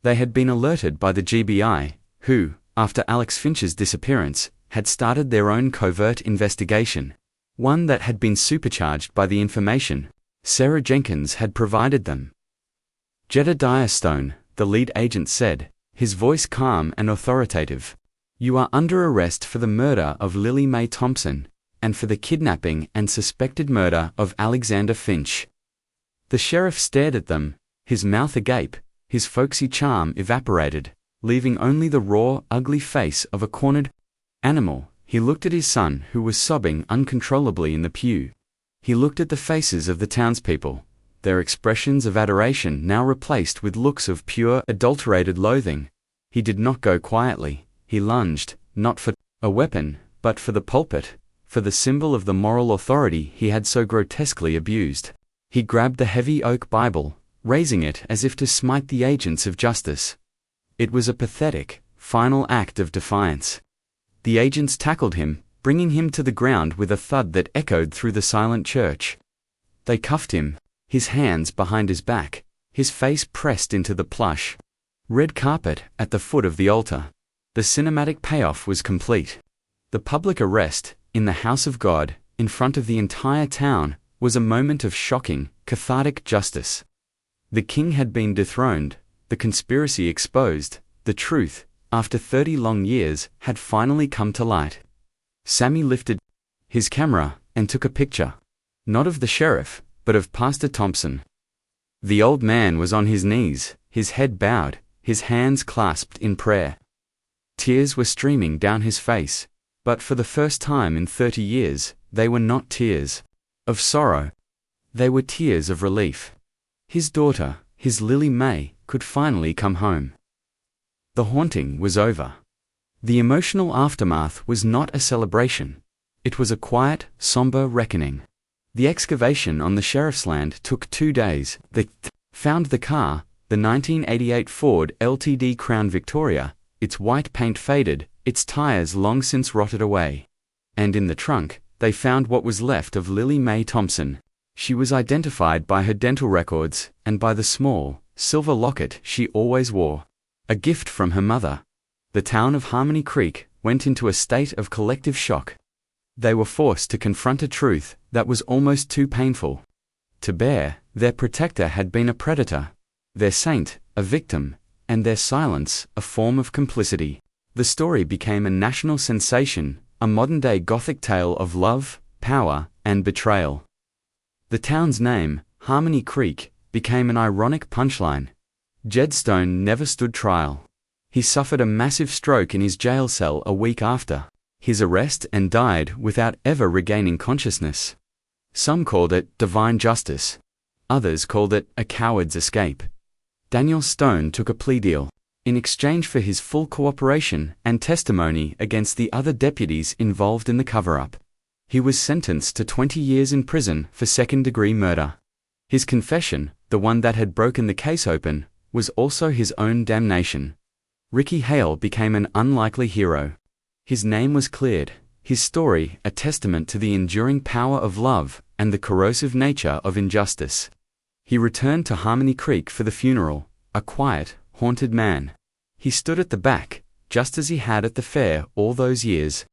They had been alerted by the GBI, who, after Alex Finch's disappearance, had started their own covert investigation, one that had been supercharged by the information Sarah Jenkins had provided them. "Jedediah Stone," the lead agent said, his voice calm and authoritative, "you are under arrest for the murder of Lily Mae Thompson, and for the kidnapping and suspected murder of Alexander Finch." The sheriff stared at them, his mouth agape, his folksy charm evaporated, leaving only the raw, ugly face of a cornered animal. He looked at his son, who was sobbing uncontrollably in the pew. He looked at the faces of the townspeople, their expressions of adoration now replaced with looks of pure, adulterated loathing. He did not go quietly. He lunged, not for a weapon, but for the pulpit, for the symbol of the moral authority he had so grotesquely abused. He grabbed the heavy oak Bible, raising it as if to smite the agents of justice. It was a pathetic, final act of defiance. The agents tackled him, bringing him to the ground with a thud that echoed through the silent church. They cuffed him, his hands behind his back, his face pressed into the plush red carpet at the foot of the altar. The cinematic payoff was complete. The public arrest, in the house of God, in front of the entire town, was a moment of shocking, cathartic justice. The king had been dethroned, the conspiracy exposed, the truth, after 30 long years, had finally come to light. Sammy lifted his camera and took a picture. Not of the sheriff, but of Pastor Thompson. The old man was on his knees, his head bowed, his hands clasped in prayer. Tears were streaming down his face, but for the first time in 30 years, they were not tears of sorrow. They were tears of relief. His daughter, his Lily Mae, could finally come home. The haunting was over. The emotional aftermath was not a celebration. It was a quiet, somber reckoning. The excavation on the sheriff's land took 2 days. They found the car, the 1988 Ford Ltd Crown Victoria, its white paint faded, its tires long since rotted away. And in the trunk, they found what was left of Lily Mae Thompson. She was identified by her dental records and by the small, silver locket she always wore. A gift from her mother. The town of Harmony Creek went into a state of collective shock. They were forced to confront a truth that was almost too painful to bear. Their protector had been a predator, their saint, a victim, and their silence, a form of complicity. The story became a national sensation, a modern-day Gothic tale of love, power, and betrayal. The town's name, Harmony Creek, became an ironic punchline. Jedstone never stood trial. He suffered a massive stroke in his jail cell a week after his arrest and died without ever regaining consciousness. Some called it divine justice. Others called it a coward's escape. Daniel Stone took a plea deal in exchange for his full cooperation and testimony against the other deputies involved in the cover-up. He was sentenced to 20 years in prison for second-degree murder. His confession, the one that had broken the case open, was also his own damnation. Ricky Hale became an unlikely hero. His name was cleared, his story a testament to the enduring power of love and the corrosive nature of injustice. He returned to Harmony Creek for the funeral, a quiet, haunted man. He stood at the back, just as he had at the fair all those years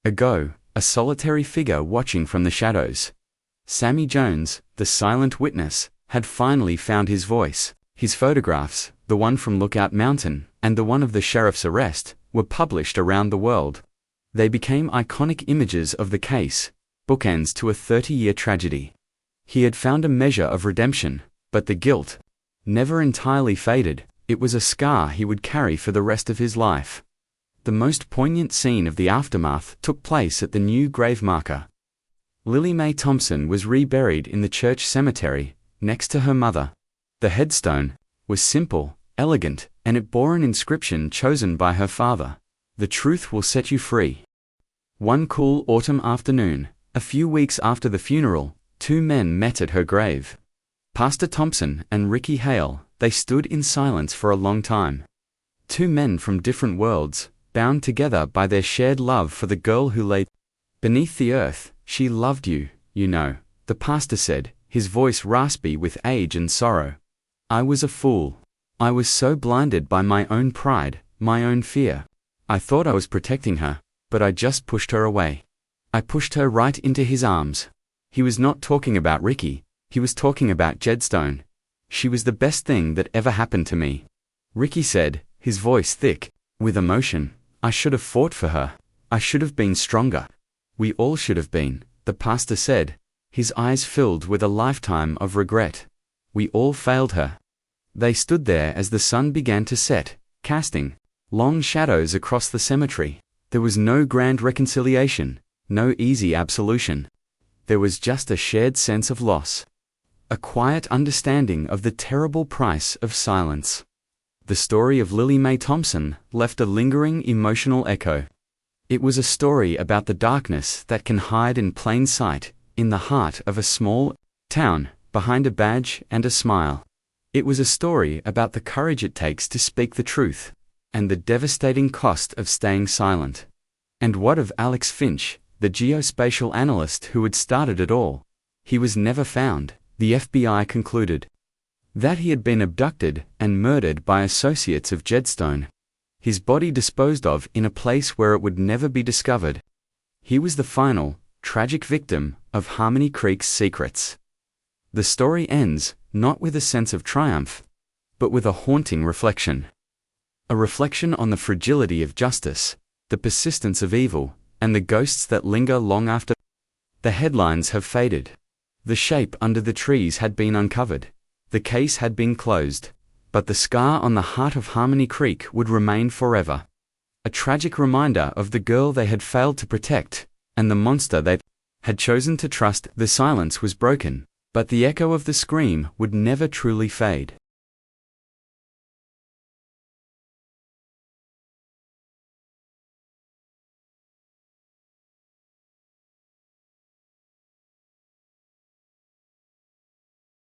ago, a solitary figure watching from the shadows. Sammy Jones, the silent witness, had finally found his voice. His photographs, the one from Lookout Mountain, and the one of the sheriff's arrest, were published around the world. They became iconic images of the case, bookends to a 30-year tragedy. He had found a measure of redemption, but the guilt never entirely faded. It was a scar he would carry for the rest of his life. The most poignant scene of the aftermath took place at the new grave marker. Lily Mae Thompson was reburied in the church cemetery, next to her mother. The headstone was simple, elegant, and it bore an inscription chosen by her father: "The truth will set you free." One cool autumn afternoon, a few weeks after the funeral, 2 men met at her grave. Pastor Thompson and Ricky Hale. They stood in silence for a long time. 2 men from different worlds, bound together by their shared love for the girl who lay beneath the earth. "She loved you, you know," the pastor said, his voice raspy with age and sorrow. "I was a fool. I was so blinded by my own pride, my own fear. I thought I was protecting her, but I just pushed her away. I pushed her right into his arms." He was not talking about Ricky, he was talking about Jedstone. "She was the best thing that ever happened to me," Ricky said, his voice thick with emotion. "I should have fought for her. I should have been stronger. We all should have been," the pastor said, his eyes filled with a lifetime of regret. "We all failed her." They stood there as the sun began to set, casting long shadows across the cemetery. There was no grand reconciliation, no easy absolution. There was just a shared sense of loss. A quiet understanding of the terrible price of silence. The story of Lily Mae Thompson left a lingering emotional echo. It was a story about the darkness that can hide in plain sight, in the heart of a small town, behind a badge and a smile. It was a story about the courage it takes to speak the truth, and the devastating cost of staying silent. And what of Alex Finch, the geospatial analyst who had started it all. He was never found, the FBI concluded. That he had been abducted and murdered by associates of Jedstone. His body disposed of in a place where it would never be discovered. He was the final, tragic victim of Harmony Creek's secrets. The story ends, not with a sense of triumph, but with a haunting reflection. A reflection on the fragility of justice, the persistence of evil, and the ghosts that linger long after the headlines have faded. The shape under the trees had been uncovered. The case had been closed, but the scar on the heart of Harmony Creek would remain forever. A tragic reminder of the girl they had failed to protect, and the monster they had chosen to trust. The silence was broken, but the echo of the scream would never truly fade.